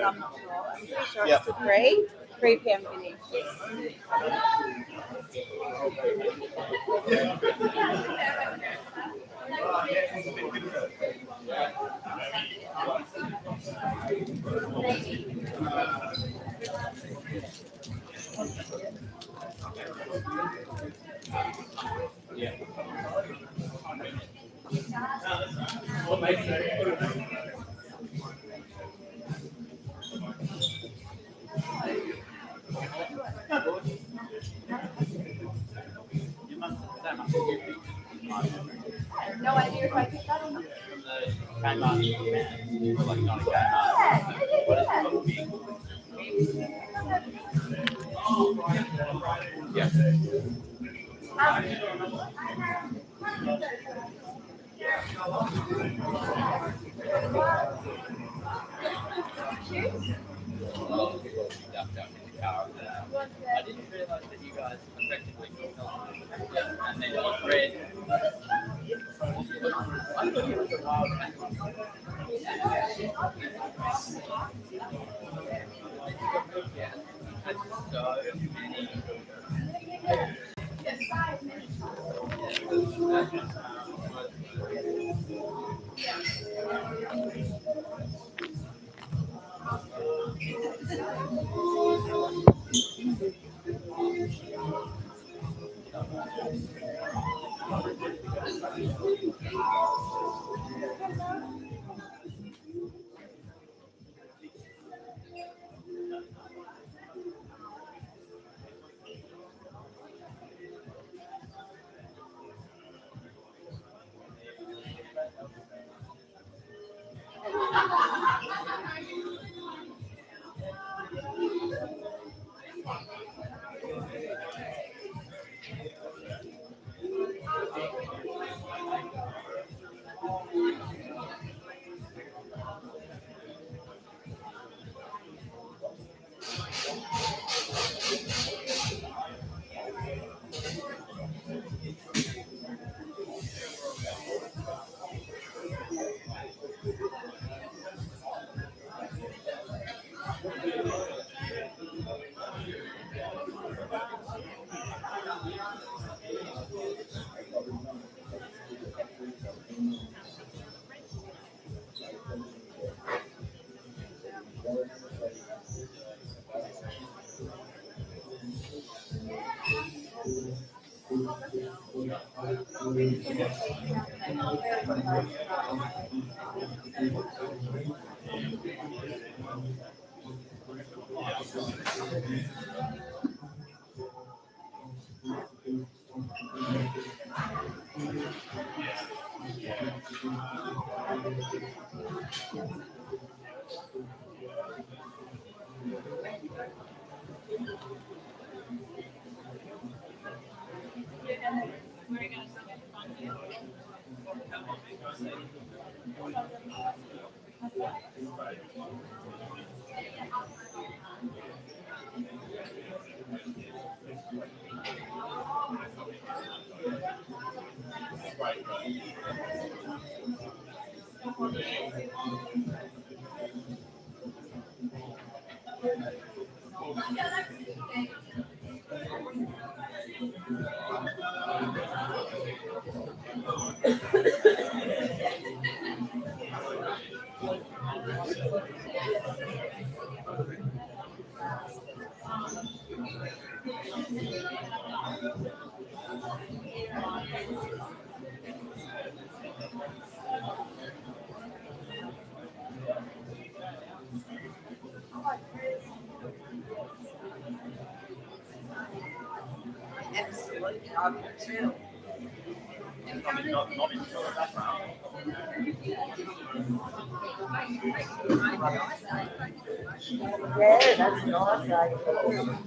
I'm not sure. I'm pretty sure it's to 3 p.m. finish. No idea if I picked that or not. I didn't realize that you guys effectively and then you read. I thought it was a wild animal. Yeah. That's so Yeah, that's nice. Actually.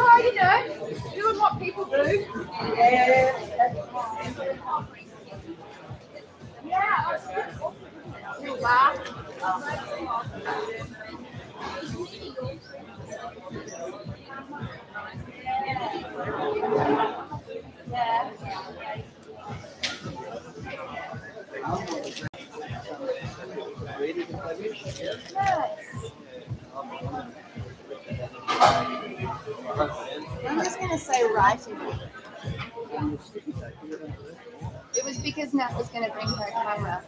Oh, you know, doing what people do. Yeah, you laugh. I'm just going to say writing. It was because Nat was going to bring her camera.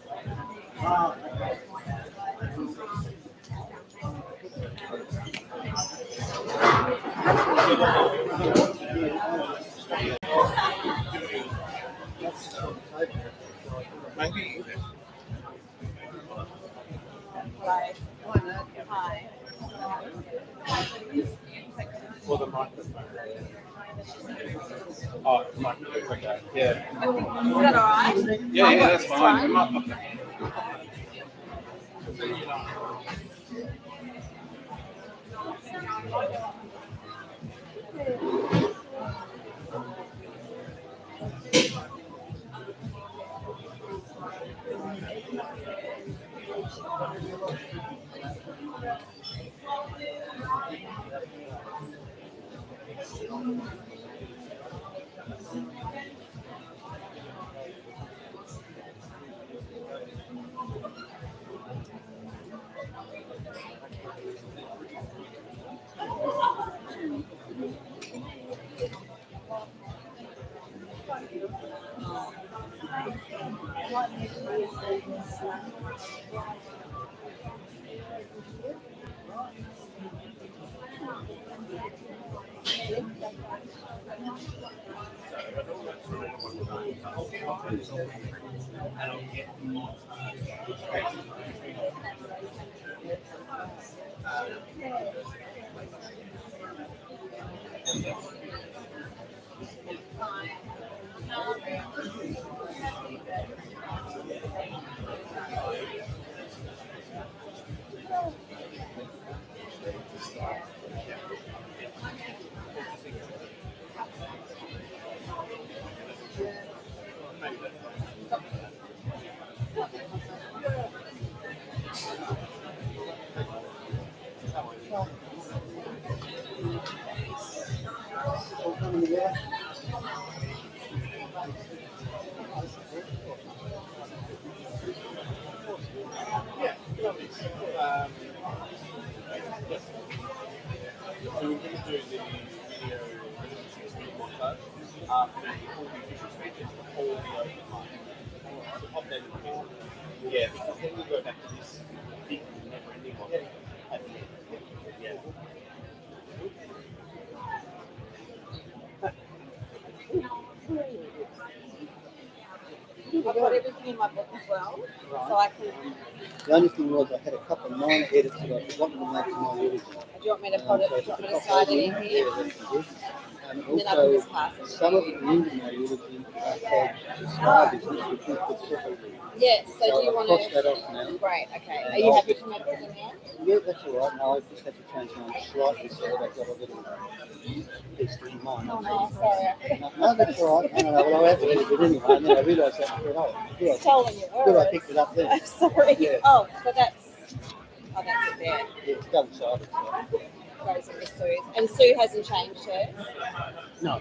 Maybe. Hi. Hi. For the microphone. Oh, microphone. Okay. Yeah. Is that all right? Yeah, that's fine. Okay. Yeah, lovely. Yes. So we're going to do the video 6-minute montage after all the official speeches before the open mic. So pop that in the middle. Yeah, because then we'll go back to this big never-ending one at the end. Yeah. I've got everything in my book as well, so I can. The only thing was I had a couple of minor edits that I'd forgotten to make to my eulogy. Do you want me to put it? Do you want me to slide it in here? Yeah, that's good. And And then I can also, just pass it. some of it into my eulogy had the star business, which we put separately. Yes. So do you I'll want cross to? that off now. Great. Okay. Are you happy to make it in there? Yeah, that's all right. Now I just had to change mine slightly so that I've got a little piece in mine. Oh no, sorry. No, that's all right. No, well, I had to edit it anyway, and then I realised that. I thought, oh, good, Stolen your good, I words. picked it up then. Sorry. Yeah. Oh, so that's. Oh, that's it there. Yeah, it's double-sided. So. Goes into Sue's. And Sue hasn't changed hers. No.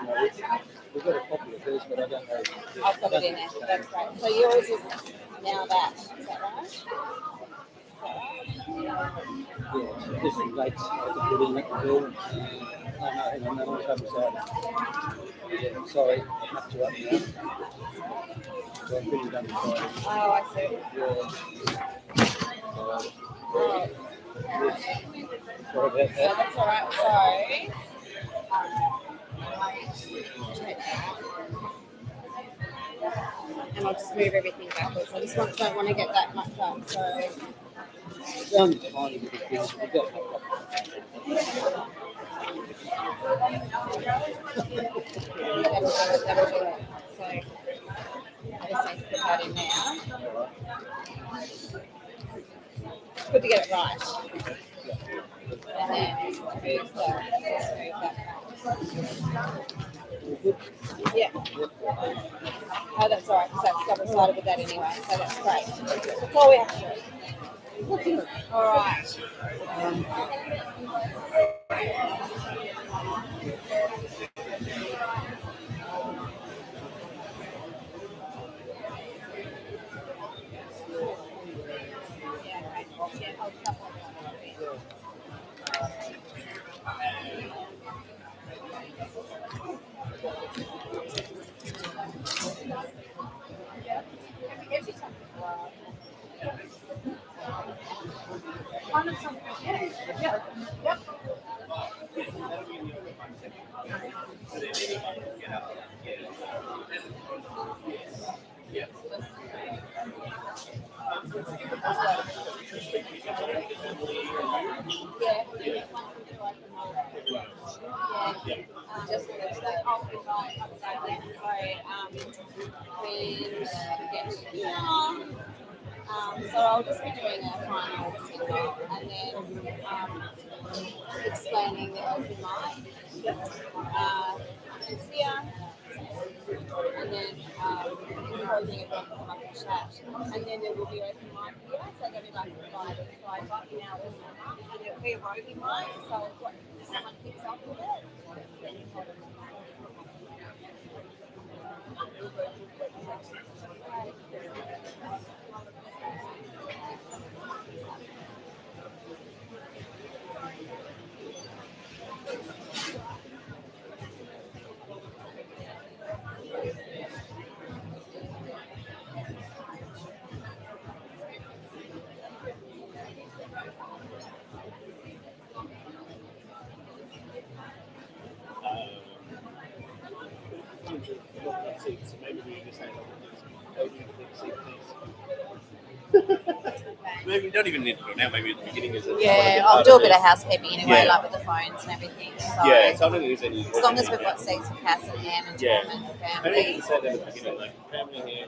No, we've got a copy of hers, but I don't know. I'll put it in there. That's great. So yours is now that. Is that right? Yeah, it's just some dates I can put in at the bill. No, hang on, that one's double-sided. Yeah, sorry, I have to up now. So I'm pretty double-sided. Oh, I see. Yeah. Oh, Sorry about so that. that's all right. Sorry. And I'll just move everything backwards. I just don't want to get that much up. So It's only tiny little things. We've got no problem. that'll do it. So I just need to put that in now. It's good to get it right. And then move that. Yeah. Oh, that's all right, because that's double-sided with that anyway, so that's great. That's all we have to do. All right. Just wanted to I'll invite so I'll just be doing a final signal and then explaining the open mic. It's here. And then encouraging everyone to come up and chat. And then there will be open mic here, so there'll be like 5 hours. And it'll be a roving mic, so if someone picks up with it, then you hold it. Seats, maybe we just have seat, maybe we don't even need to do it now. Maybe at the beginning is it? Yeah, I'll do a bit of housekeeping anyway, Yeah. like with the phones and everything. So Yeah, so I don't think there's any. as long as we've got seats for Cass and Anne and Tom and I family. think you said that at the beginning, like family here,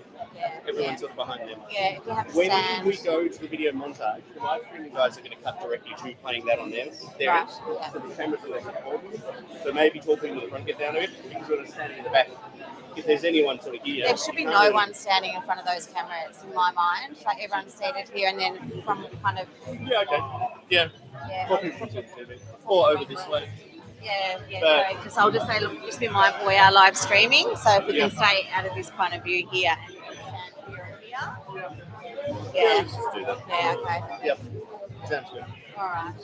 everyone's sort of behind them. Yeah, if you have a When stand. we go to the video montage, the live streaming guys are going to cut directly to playing that on there. Right, So yeah. the cameras are like important. So maybe talking to the front, get down a bit, because we're standing in the back. If there's anyone sort of here, There should be no one standing in front of those cameras in my mind. Like everyone's seated here and then from kind of Yeah, okay. Yeah. yeah. Or people from TV. Or over this way. Yeah, But- so just I'll just say, look, just be mindful we are live streaming, so if we Yeah. can stay out of this point of view here and stand here and here. Yeah, Yeah. let's just do that. Yeah, okay. Yep. Sounds good. All right.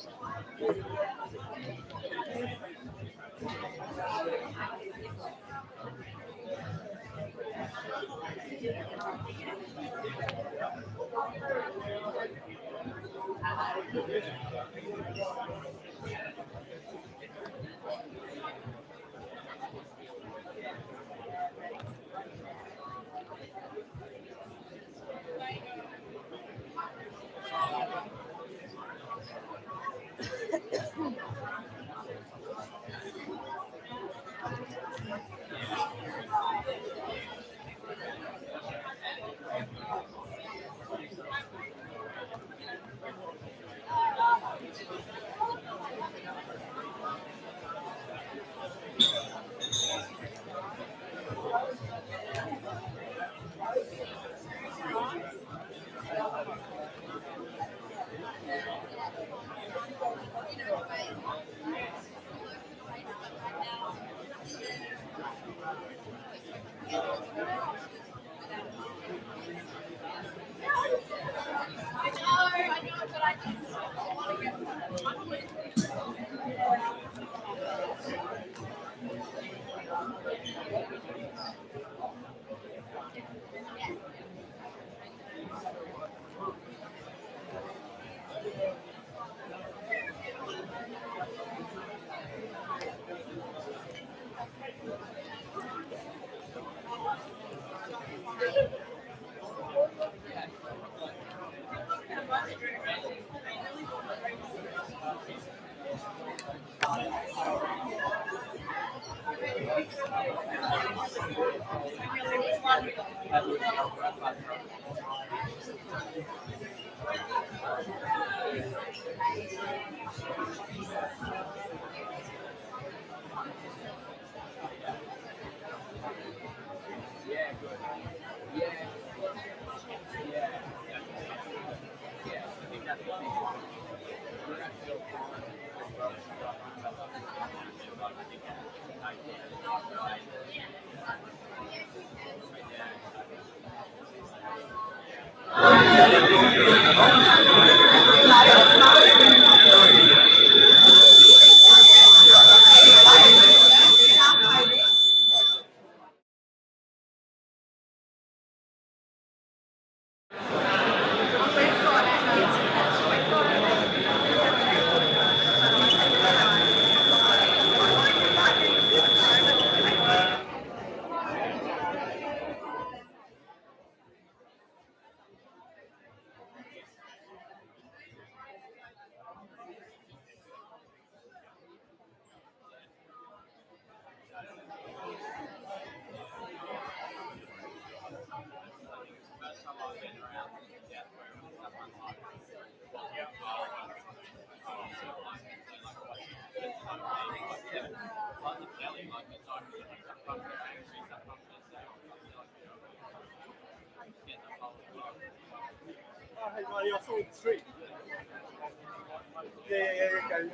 Oh, hey, buddy, I saw the street. Yeah, go.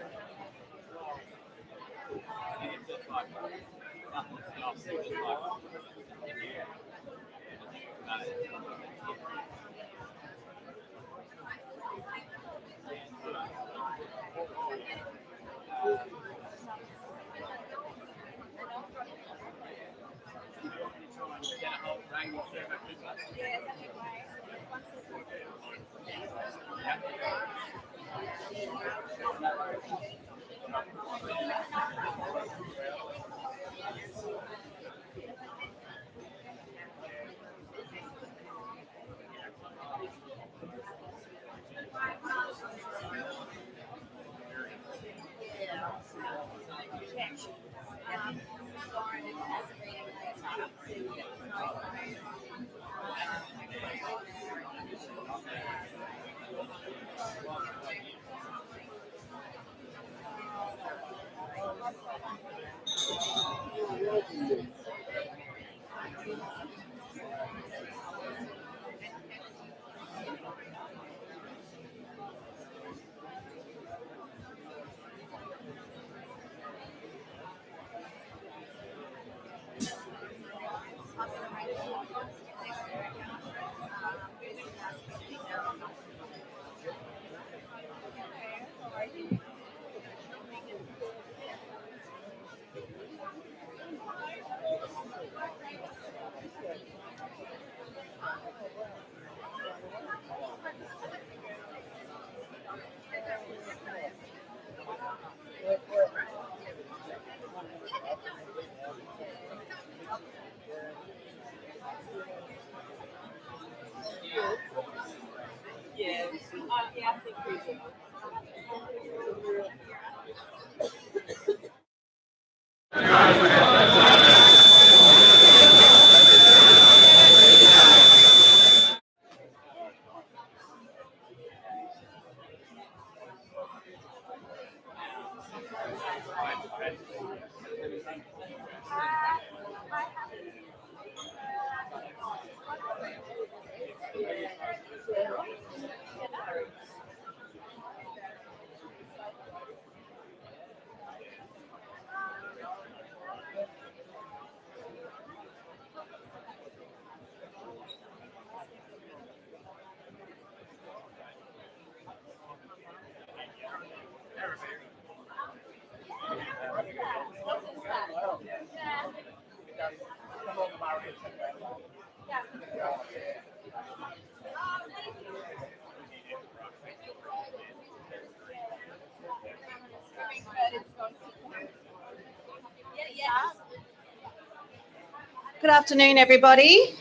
Good afternoon, everybody.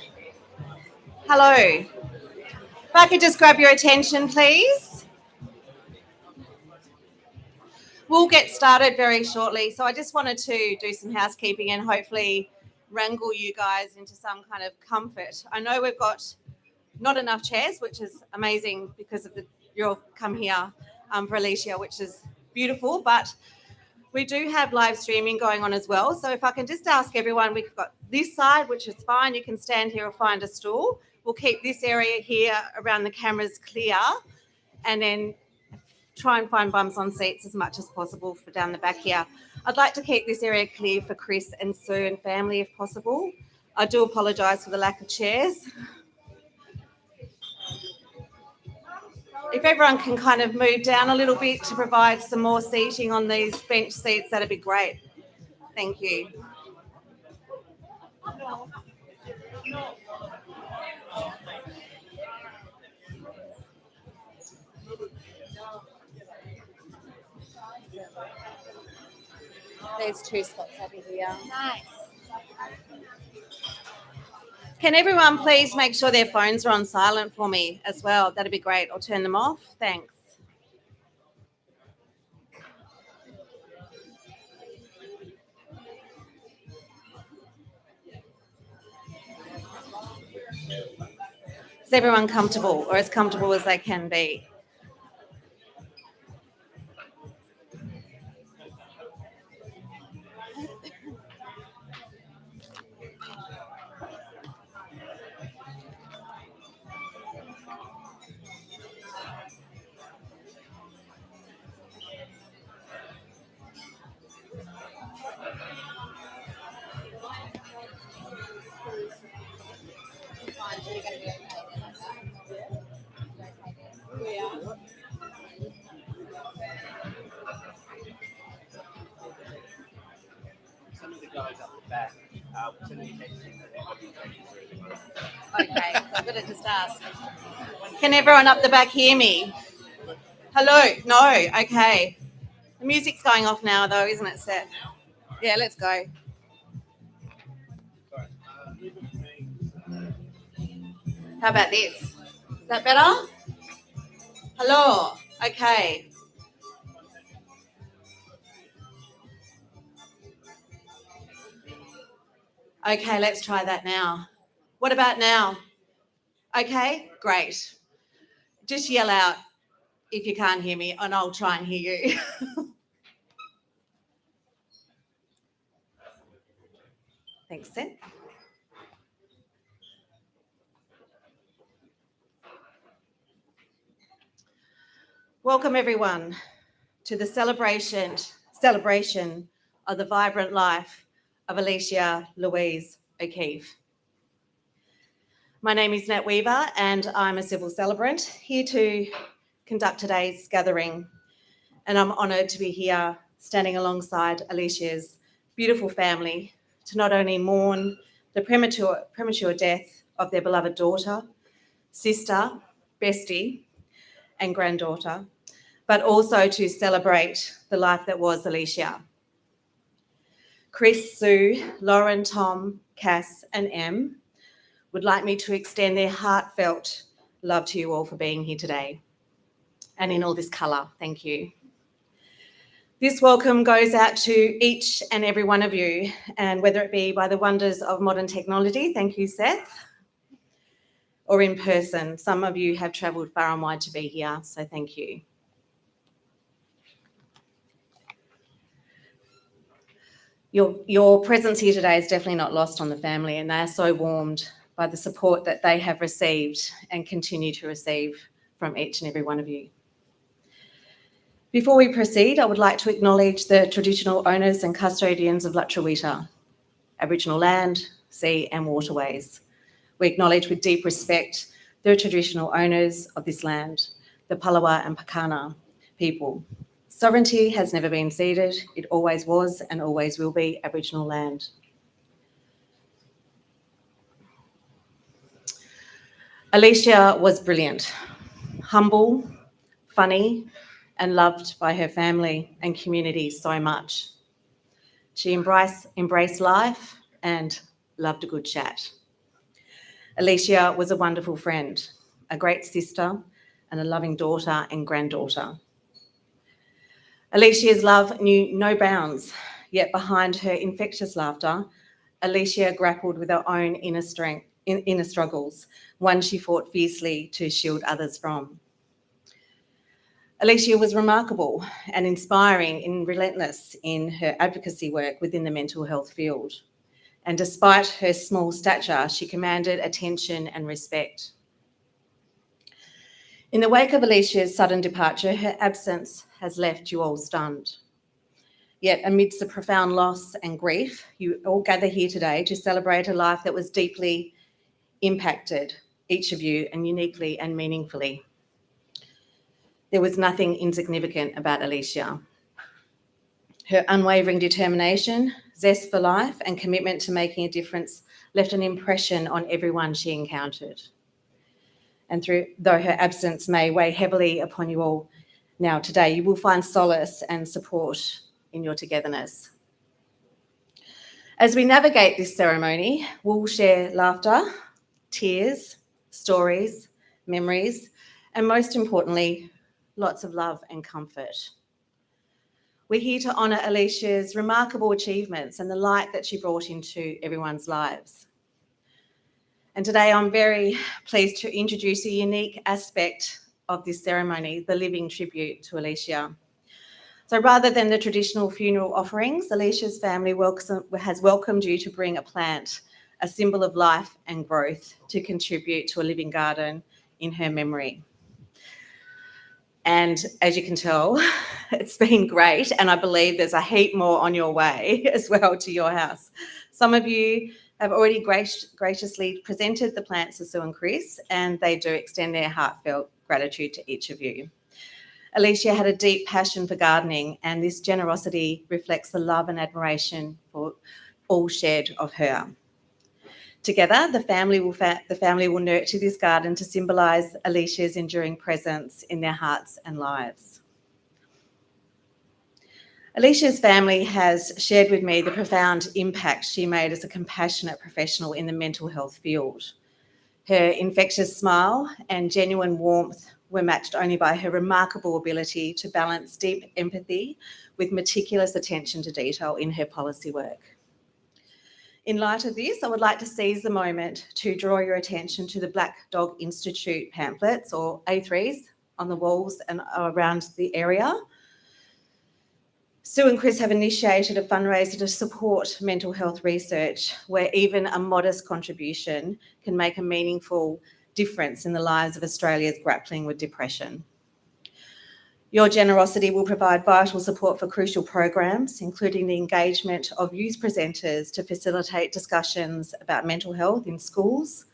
Hello. If I could just grab your attention, please. We'll get started very shortly. So I just wanted to do some housekeeping and hopefully wrangle you guys into some kind of comfort. I know we've got not enough chairs, which is amazing because of you'll come here for Alycia, which is beautiful, but we do have live streaming going on as well. So if I can just ask everyone, we've got this side, which is fine. You can stand here or find a stool. We'll keep this area here around the cameras clear and then try and find bums on seats as much as possible for down the back here. I'd like to keep this area clear for Chris and Sue and family if possible. I do apologise for the lack of chairs. If everyone can kind of move down a little bit to provide some more seating on these bench seats, that'd be great. Thank you. There's 2 spots over here. Nice. Can everyone please make sure their phones are on silent for me as well? That'd be great. I'll turn them off. Thanks. Is everyone comfortable or as comfortable as they can be? Some of the guys up the back, Okay, so I'm going to just ask. Can everyone up the back hear me? Hello? No? Okay. The music's going off now though, isn't it, Seth? Yeah, let's go. How about this? Is that better? Hello? Okay. Okay, let's try that now. What about now? Okay, great. Just yell out if you can't hear me and I'll try and hear you. Thanks, Seth. Welcome everyone to the celebration of the vibrant life of Alycia Louise O'Keefe. My name is Nat Weaver and I'm a civil celebrant here to conduct today's gathering, and I'm honoured to be here standing alongside Alycia's beautiful family to not only mourn the premature death of their beloved daughter, sister, bestie and granddaughter, but also to celebrate the life that was Alycia. Chris, Sue, Lauren, Tom, Cass and Em would like me to extend their heartfelt love to you all for being here today and in all this colour. Thank you. This welcome goes out to each and every one of you, and whether it be by the wonders of modern technology, thank you, Seth, or in person. Some of you have travelled far and wide to be here, so thank you. Your presence here today is definitely not lost on the family, and they are so warmed by the support that they have received and continue to receive from each and every one of you. Before we proceed, I would like to acknowledge the traditional owners and custodians of Lutruwita, Aboriginal land, sea and waterways. We acknowledge with deep respect the traditional owners of this land, the Palawa and Pakana people. Sovereignty has never been ceded. It always was and always will be Aboriginal land. Alycia was brilliant, humble, funny, and loved by her family and community so much. She embraced life and loved a good chat. Alycia was a wonderful friend, a great sister, and a loving daughter and granddaughter. Alycia's love knew no bounds, yet behind her infectious laughter, Alycia grappled with her own inner struggles, one she fought fiercely to shield others from. Alycia was remarkable and inspiring and relentless in her advocacy work within the mental health field. And despite her small stature, she commanded attention and respect. In the wake of Alycia's sudden departure, her absence has left you all stunned. Yet amidst the profound loss and grief, you all gather here today to celebrate a life that was deeply impacted, each of you, and uniquely and meaningfully. There was nothing insignificant about Alycia. Her unwavering determination, zest for life, and commitment to making a difference left an impression on everyone she encountered. And though her absence may weigh heavily upon you all now today, you will find solace and support in your togetherness. As we navigate this ceremony, we'll share laughter, tears, stories, memories, and most importantly, lots of love and comfort. We're here to honour Alycia's remarkable achievements and the light that she brought into everyone's lives. And today I'm very pleased to introduce a unique aspect of this ceremony, the living tribute to Alycia. So rather than the traditional funeral offerings, Alycia's family has welcomed you to bring a plant, a symbol of life and growth, to contribute to a living garden in her memory. And as you can tell, it's been great, and I believe there's a heap more on your way as well to your house. Some of you have already graciously presented the plants to Sue and Chris, and they do extend their heartfelt gratitude to each of you. Alycia had a deep passion for gardening, and this generosity reflects the love and admiration for all shared of her. Together, the family will nurture this garden to symbolise Alycia's enduring presence in their hearts and lives. Alycia's family has shared with me the profound impact she made as a compassionate professional in the mental health field. Her infectious smile and genuine warmth were matched only by her remarkable ability to balance deep empathy with meticulous attention to detail in her policy work. In light of this, I would like to seize the moment to draw your attention to the Black Dog Institute pamphlets, or A3s, on the walls and around the area. Sue and Chris have initiated a fundraiser to support mental health research, where even a modest contribution can make a meaningful difference in the lives of Australians grappling with depression. Your generosity will provide vital support for crucial programs, including the engagement of youth presenters to facilitate discussions about mental health in schools,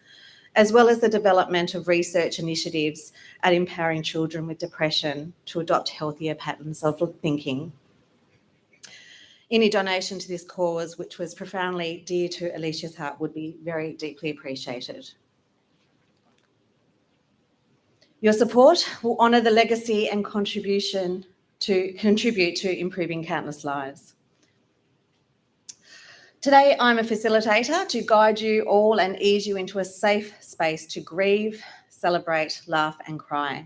as well as the development of research initiatives at empowering children with depression to adopt healthier patterns of thinking. Any donation to this cause, which was profoundly dear to Alycia's heart, would be very deeply appreciated. Your support will honour the legacy and contribute to improving countless lives. Today, I'm a facilitator to guide you all and ease you into a safe space to grieve, celebrate, laugh and cry.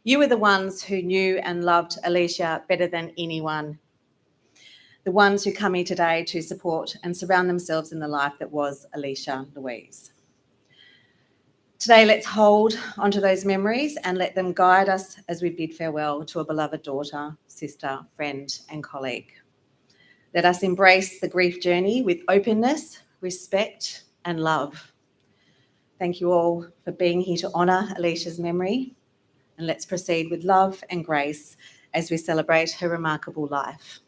You are the ones who knew and loved Alycia better than anyone. The ones who come here today to support and surround themselves in the life that was Alycia Louise. Today, let's hold onto those memories and let them guide us as we bid farewell to a beloved daughter, sister, friend and colleague. Let us embrace the grief journey with openness, respect, and love. Thank you all for being here to honour Alycia's memory, and let's proceed with love and grace as we celebrate her remarkable life.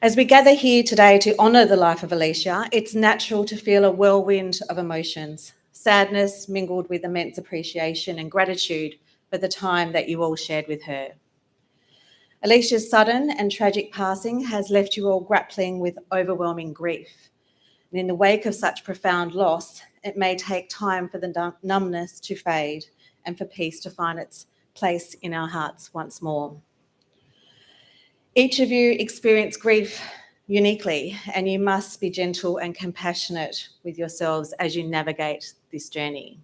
As we gather here today to honour the life of Alycia, it's natural to feel a whirlwind of emotions, sadness mingled with immense appreciation and gratitude for the time that you all shared with her. Alycia's sudden and tragic passing has left you all grappling with overwhelming grief. And in the wake of such profound loss, it may take time for the numbness to fade and for peace to find its place in our hearts once more. Each of you experience grief uniquely, and you must be gentle and compassionate with yourselves as you navigate this journey.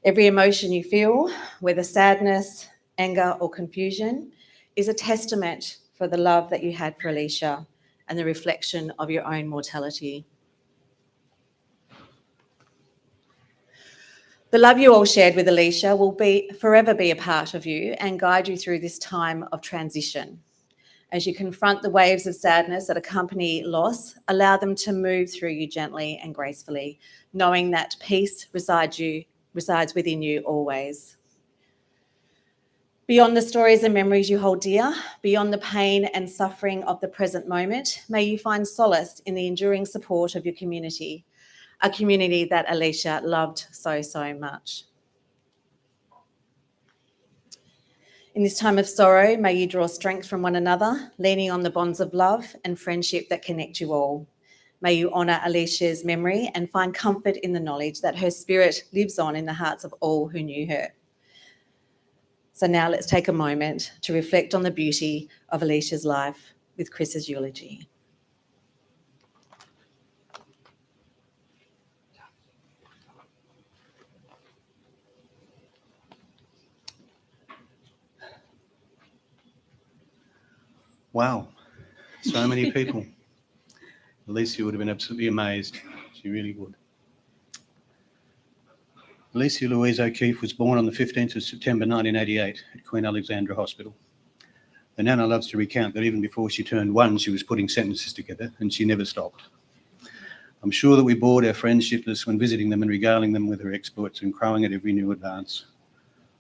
Every emotion you feel, whether sadness, anger, or confusion, is a testament for the love that you had for Alycia and the reflection of your own mortality. The love you all shared with Alycia will forever be a part of you and guide you through this time of transition. As you confront the waves of sadness that accompany loss, allow them to move through you gently and gracefully, knowing that peace resides within you always. Beyond the stories and memories you hold dear, beyond the pain and suffering of the present moment, may you find solace in the enduring support of your community, a community that Alycia loved so, so much. In this time of sorrow, may you draw strength from one another, leaning on the bonds of love and friendship that connect you all. May you honour Alycia's memory and find comfort in the knowledge that her spirit lives on in the hearts of all who knew her. So now let's take a moment to reflect on the beauty of Alycia's life with Chris's eulogy. Wow, so many people. Alycia would have been absolutely amazed. She really would. Alycia Louise O'Keefe was born on the 15th of September 1988 at Queen Alexandra Hospital. The Nana loves to recount that even before she turned 1, she was putting sentences together, and she never stopped. I'm sure that we bored our friends shitless when visiting them and regaling them with her exploits and crowing at every new advance.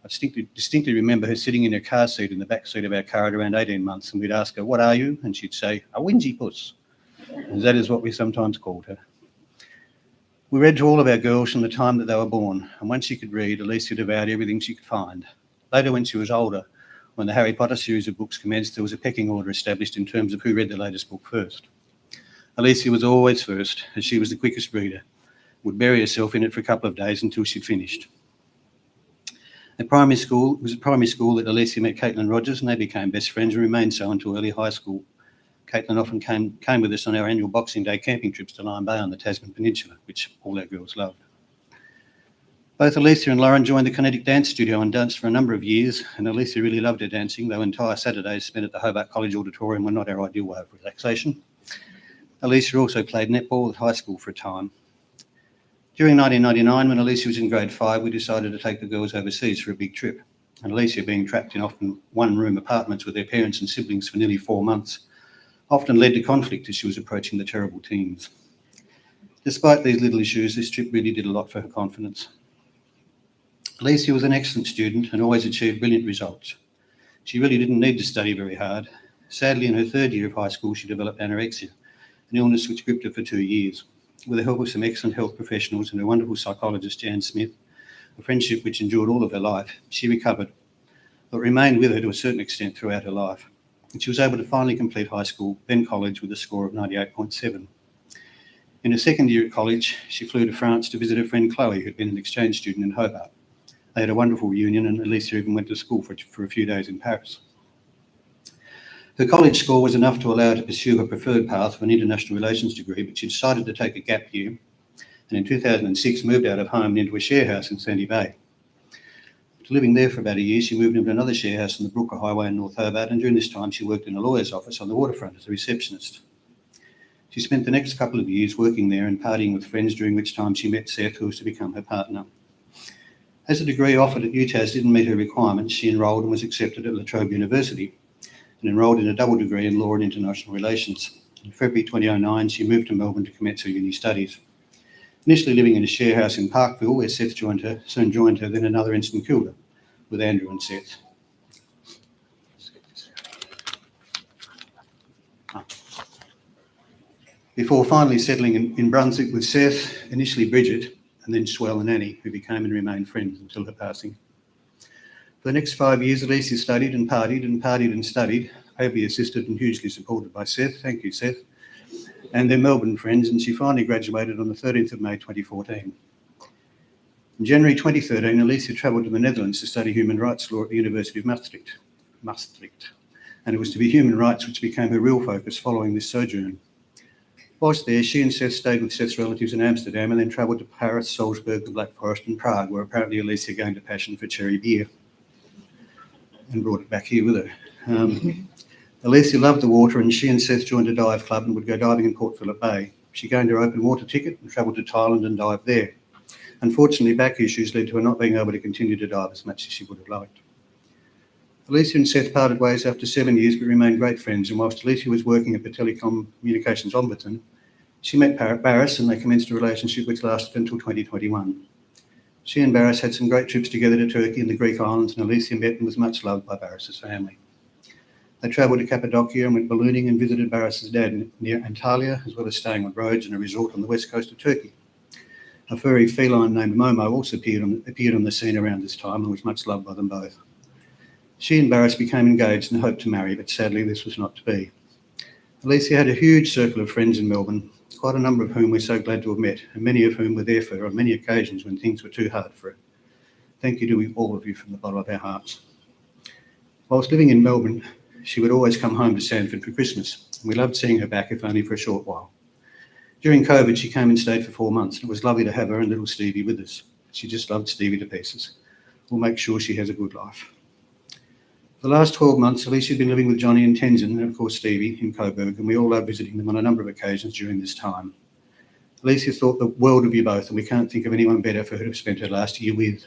I distinctly remember her sitting in her car seat in the back seat of our car at around 18 months, and we'd ask her, "What are you?" And she'd say, "A whingy puss." And that is what we sometimes called her. We read to all of our girls from the time that they were born, and once she could read, Alycia devoured everything she could find. Later, when she was older, when the Harry Potter series of books commenced, there was a pecking order established in terms of who read the latest book first. Alycia was always first, as she was the quickest reader, would bury herself in it for a couple of days until she'd finished. At primary school, it was at primary school that Alycia met Caitlin Rogers, and they became best friends and remained so until early high school. Caitlin often came with us on our annual Boxing Day camping trips to Lion Bay on the Tasman Peninsula, which all our girls loved. Both Alycia and Lauren joined the Kinetic Dance Studio and danced for a number of years, and Alycia really loved her dancing, though entire Saturdays spent at the Hobart College Auditorium were not our ideal way of relaxation. Alycia also played netball at high school for a time. During 1999, when Alycia was in grade 5, we decided to take the girls overseas for a big trip. And Alycia, being trapped in often one-room apartments with their parents and siblings for nearly 4 months, often led to conflict as she was approaching the terrible teens. Despite these little issues, this trip really did a lot for her confidence. Alycia was an excellent student and always achieved brilliant results. She really didn't need to study very hard. Sadly, in her 3rd year of high school, she developed anorexia, an illness which gripped her for 2 years. With the help of some excellent health professionals and her wonderful psychologist, Jan Smith, a friendship which endured all of her life, she recovered, but remained with her to a certain extent throughout her life. And she was able to finally complete high school, then college, with a score of 98.7. In her 2nd year at college, she flew to France to visit her friend Chloe, who had been an exchange student in Hobart. They had a wonderful reunion, and Alycia even went to school for a few days in Paris. Her college score was enough to allow her to pursue her preferred path of an international relations degree, but she decided to take a gap year, and in 2006 moved out of home and into a share house in Sandy Bay. After living there for about a year, she moved into another share house on the Brooker Highway in North Hobart, and during this time she worked in a lawyer's office on the waterfront as a receptionist. She spent the next couple of years working there and partying with friends, during which time she met Seth, who was to become her partner. As the degree offered at UTAS didn't meet her requirements, she enrolled and was accepted at La Trobe University and enrolled in a double degree in Law and International Relations. In February 2009, she moved to Melbourne to commence her uni studies. Initially living in a share house in Parkville, where Seth soon joined her, then another in St Kilda with Andrew and Seth. Before finally settling in Brunswick with Seth, initially Bridget, and then Swell and Annie, who became and remained friends until her passing. For the next 5 years, Alycia studied and partied and studied, ably assisted and hugely supported by Seth, thank you Seth, and their Melbourne friends, and she finally graduated on the 13th of May 2014. In January 2013, Alycia travelled to the Netherlands to study human rights law at the University of Maastricht, and it was to be human rights which became her real focus following this sojourn. Whilst there, she and Seth stayed with Seth's relatives in Amsterdam and then travelled to Paris, Salzburg, the Black Forest and Prague, where apparently Alycia gained a passion for cherry beer and brought it back here with her. Alycia loved the water, and she and Seth joined a dive club and would go diving in Port Phillip Bay. She gained her open water ticket and travelled to Thailand and dived there. Unfortunately, back issues led to her not being able to continue to dive as much as she would have liked. Alycia and Seth parted ways after 7 years but remained great friends, and whilst Alycia was working at the Telecommunications Ombudsman, she met Barris and they commenced a relationship which lasted until 2021. She and Barris had some great trips together to Turkey and the Greek islands, and Alycia met and was much loved by Barris's family. They travelled to Cappadocia and went ballooning and visited Barris's dad near Antalya, as well as staying on Rhodes and a resort on the west coast of Turkey. A furry feline named Momo also appeared on the scene around this time and was much loved by them both. She and Barris became engaged and hoped to marry, but sadly this was not to be. Alycia had a huge circle of friends in Melbourne, quite a number of whom we're so glad to have met, and many of whom were there for her on many occasions when things were too hard for her. Thank you to all of you from the bottom of our hearts. Whilst living in Melbourne, she would always come home to Sandford for Christmas, and we loved seeing her back, if only for a short while. During COVID, she came and stayed for 4 months, and it was lovely to have her and little Stevie with us. She just loved Stevie to pieces. We'll make sure she has a good life. For the last 12 months, Alycia had been living with Johnny and Tenzin, and of course Stevie, in Coburg, and we all loved visiting them on a number of occasions during this time. Alycia thought the world of you both, and we can't think of anyone better for her to have spent her last year with.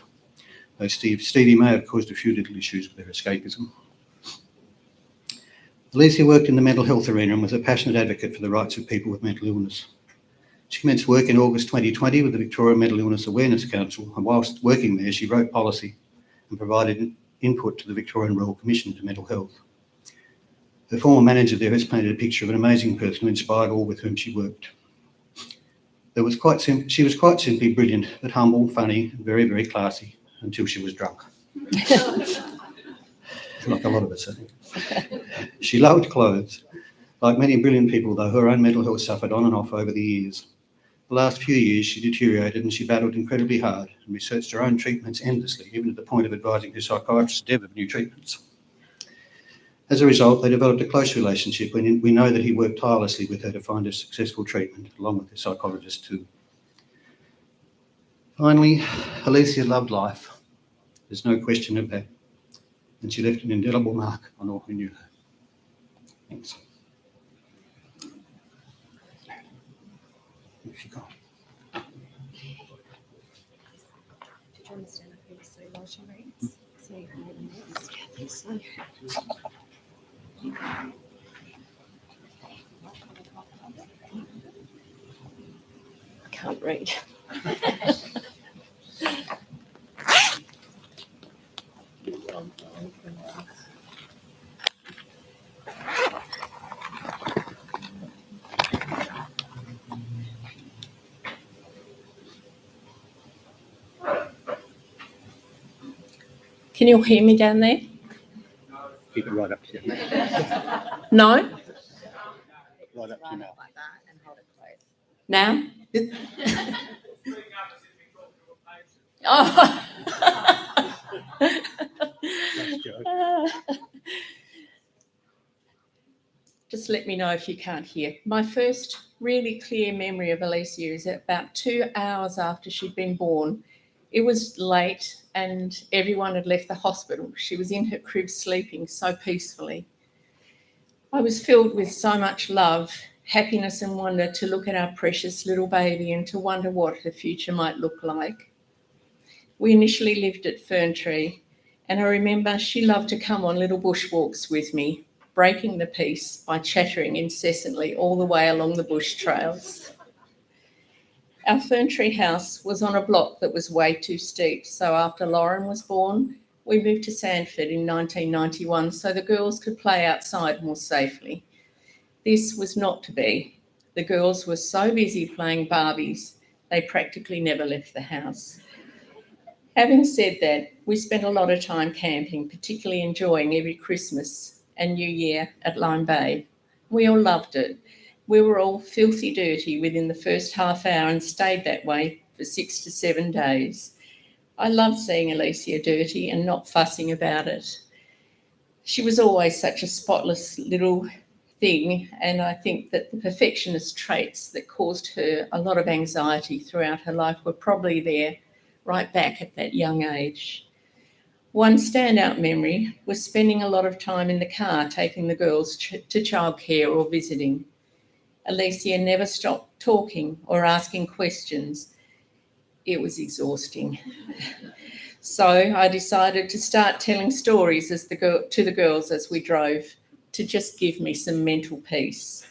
Though Stevie may have caused a few little issues with her escapism. Alycia worked in the mental health arena and was a passionate advocate for the rights of people with mental illness. She commenced work in August 2020 with the Victoria Mental Illness Awareness Council, and whilst working there, she wrote policy and provided input to the Victorian Royal Commission into Mental Health. The former manager there has painted a picture of an amazing person who inspired all with whom she worked. She was quite simply brilliant, but humble, funny, and very, very classy until she was drunk. Like a lot of us, I think. She loved clothes. Like many brilliant people, though, her own mental health suffered on and off over the years. The last few years, she deteriorated and she battled incredibly hard and researched her own treatments endlessly, even to the point of advising her psychiatrist, Deb, of new treatments. As a result, they developed a close relationship, and we know that he worked tirelessly with her to find a successful treatment, along with the psychologist too. Finally, Alycia loved life. There's no question of that. And she left an indelible mark on all who knew her. Thanks. Where's she gone? Did you understand up here so while she reads? So you can read the notes? Yeah, I think so. I can't read. Can you hear me down there? Keep it right up to you. No? Right up to your mouth. Like that and hold it close. Now? Oh. Nice joke. Just let me know if you can't hear. My first really clear memory of Alycia is about 2 hours after she'd been born. It was late and everyone had left the hospital. She was in her crib sleeping so peacefully. I was filled with so much love, happiness and wonder to look at our precious little baby and to wonder what her future might look like. We initially lived at Ferntree, and I remember she loved to come on little bushwalks with me, breaking the peace by chattering incessantly all the way along the bush trails. Our Ferntree house was on a block that was way too steep, so after Lauren was born, we moved to Sandford in 1991 so the girls could play outside more safely. This was not to be. The girls were so busy playing Barbies, they practically never left the house. Having said that, we spent a lot of time camping, particularly enjoying every Christmas and New Year at Lime Bay. We all loved it. We were all filthy dirty within the first half hour and stayed that way for 6 to 7 days. I loved seeing Alycia dirty and not fussing about it. She was always such a spotless little thing, and I think that the perfectionist traits that caused her a lot of anxiety throughout her life were probably there right back at that young age. One standout memory was spending a lot of time in the car taking the girls to childcare or visiting. Alycia never stopped talking or asking questions. It was exhausting. So I decided to start telling stories to the girls as we drove to just give me some mental peace.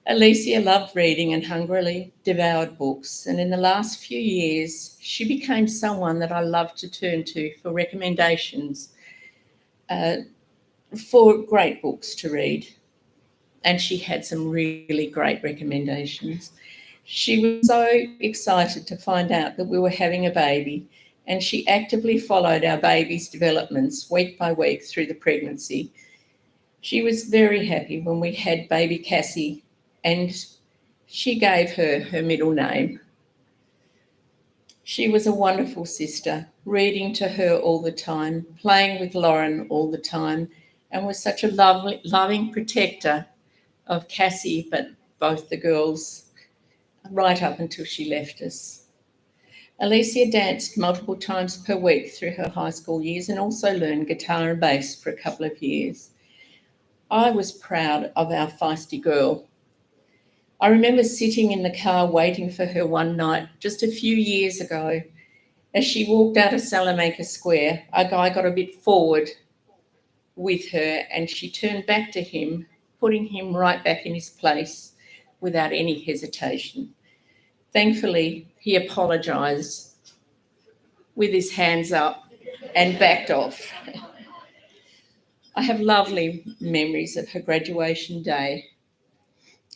Alycia loved reading and hungrily devoured books, and in the last few years, she became someone that I loved to turn to for recommendations for great books to read. And she had some really great recommendations. She was so excited to find out that we were having a baby, and she actively followed our baby's developments week by week through the pregnancy. She was very happy when we had baby Cassie, and she gave her middle name. She was a wonderful sister, reading to her all the time, playing with Lauren all the time, and was such a loving protector of Cassie, but both the girls, right up until she left us. Alycia danced multiple times per week through her high school years and also learned guitar and bass for a couple of years. I was proud of our feisty girl. I remember sitting in the car waiting for her one night just a few years ago. As she walked out of Salamanca Square, a guy got a bit forward with her and she turned back to him, putting him right back in his place without any hesitation. Thankfully, he apologised with his hands up and backed off. I have lovely memories of her graduation day.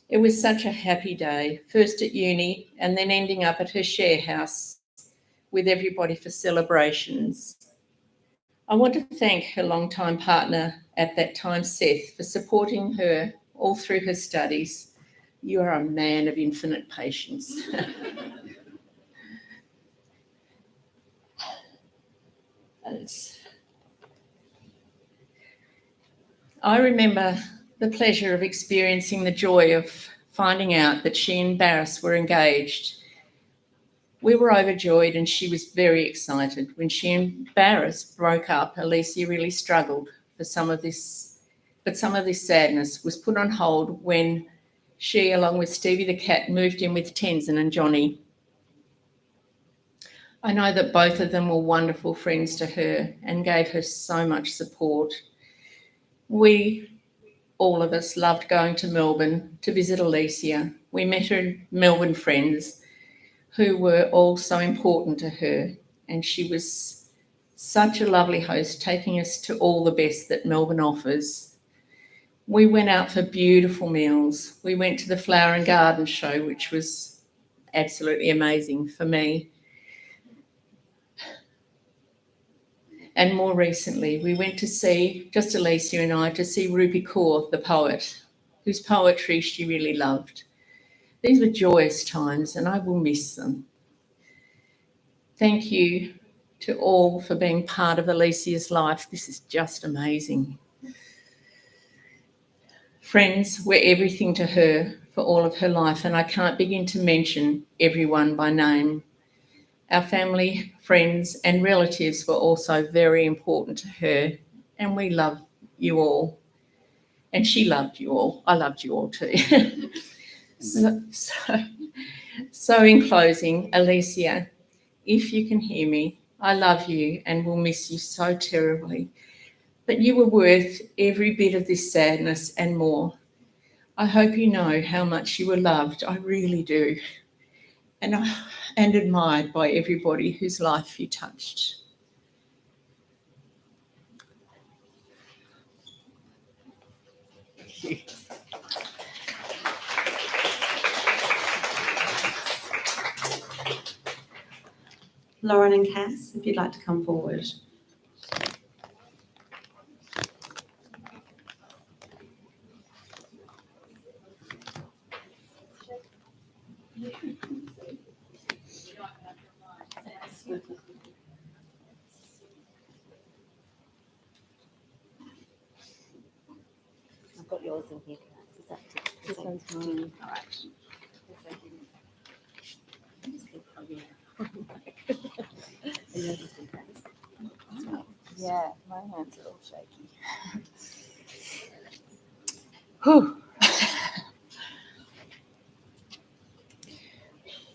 It was such a happy day, first at uni and then ending up at her share house with everybody for celebrations. I want to thank her longtime partner at that time, Seth, for supporting her all through her studies. You are a man of infinite patience. I remember the pleasure of experiencing the joy of finding out that she and Barris were engaged. We were overjoyed and she was very excited. When she and Barris broke up, Alycia really struggled for some of this, but some of this sadness was put on hold when she, along with Stevie the cat, moved in with Tenzin and Johnny. I know that both of them were wonderful friends to her and gave her so much support. We, all of us, loved going to Melbourne to visit Alycia. We met her Melbourne friends who were all so important to her, and she was such a lovely host, taking us to all the best that Melbourne offers. We went out for beautiful meals. We went to the Flower and Garden show, which was absolutely amazing for me. And more recently, we went to see, just Alycia and I, to see Rupi Kaur, the poet, whose poetry she really loved. These were joyous times and I will miss them. Thank you to all for being part of Alycia's life. This is just amazing. Friends were everything to her for all of her life, and I can't begin to mention everyone by name. Our family, friends and relatives were also very important to her, and we love you all. And she loved you all. I loved you all too. So in closing, Alycia, if you can hear me, I love you and will miss you so terribly. But you were worth every bit of this sadness and more. I hope you know how much you were loved. I really do. And admired by everybody whose life you touched. Lauren and Cass, if you'd like to come forward. I've got yours in here. Is that this one's mine? All right. Just keep hugging it. And yours is in case. Yeah, my hands are all shaky. Whew.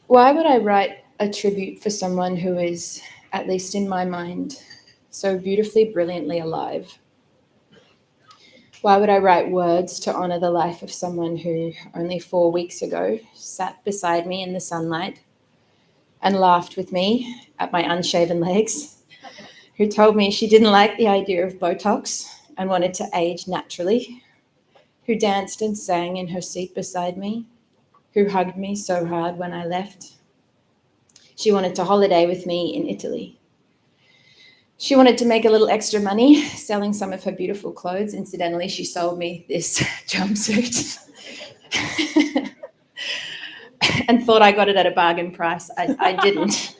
Why would I write a tribute for someone who is, at least in my mind, so beautifully, brilliantly alive? Why would I write words to honour the life of someone who only 4 weeks ago sat beside me in the sunlight and laughed with me at my unshaven legs, who told me she didn't like the idea of Botox and wanted to age naturally, who danced and sang in her seat beside me, who hugged me so hard when I left. She wanted to holiday with me in Italy. She wanted to make a little extra money selling some of her beautiful clothes. Incidentally, she sold me this jumpsuit and thought I got it at a bargain price. I didn't.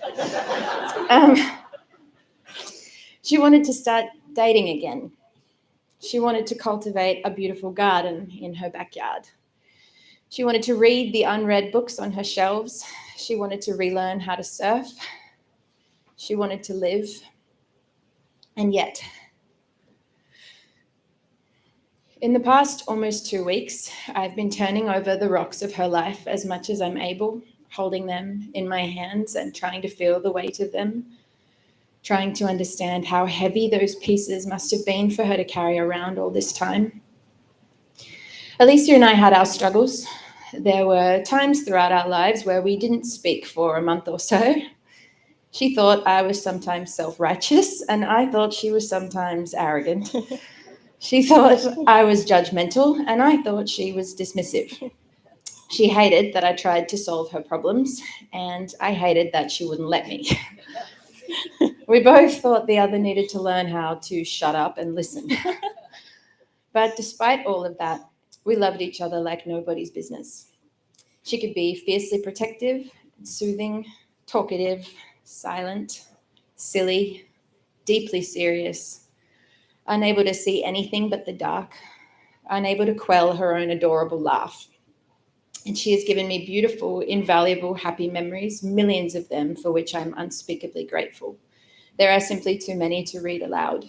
She wanted to start dating again. She wanted to cultivate a beautiful garden in her backyard. She wanted to read the unread books on her shelves. She wanted to relearn how to surf. She wanted to live. And yet, in the past almost 2 weeks, I've been turning over the rocks of her life as much as I'm able, holding them in my hands and trying to feel the weight of them, trying to understand how heavy those pieces must have been for her to carry around all this time. Alycia and I had our struggles. There were times throughout our lives where we didn't speak for a month or so. She thought I was sometimes self-righteous, and I thought she was sometimes arrogant. She thought I was judgmental, and I thought she was dismissive. She hated that I tried to solve her problems, and I hated that she wouldn't let me. We both thought the other needed to learn how to shut up and listen. But despite all of that, we loved each other like nobody's business. She could be fiercely protective, soothing, talkative, silent, silly, deeply serious, unable to see anything but the dark, unable to quell her own adorable laugh. And she has given me beautiful, invaluable, happy memories, millions of them, for which I'm unspeakably grateful. There are simply too many to read aloud.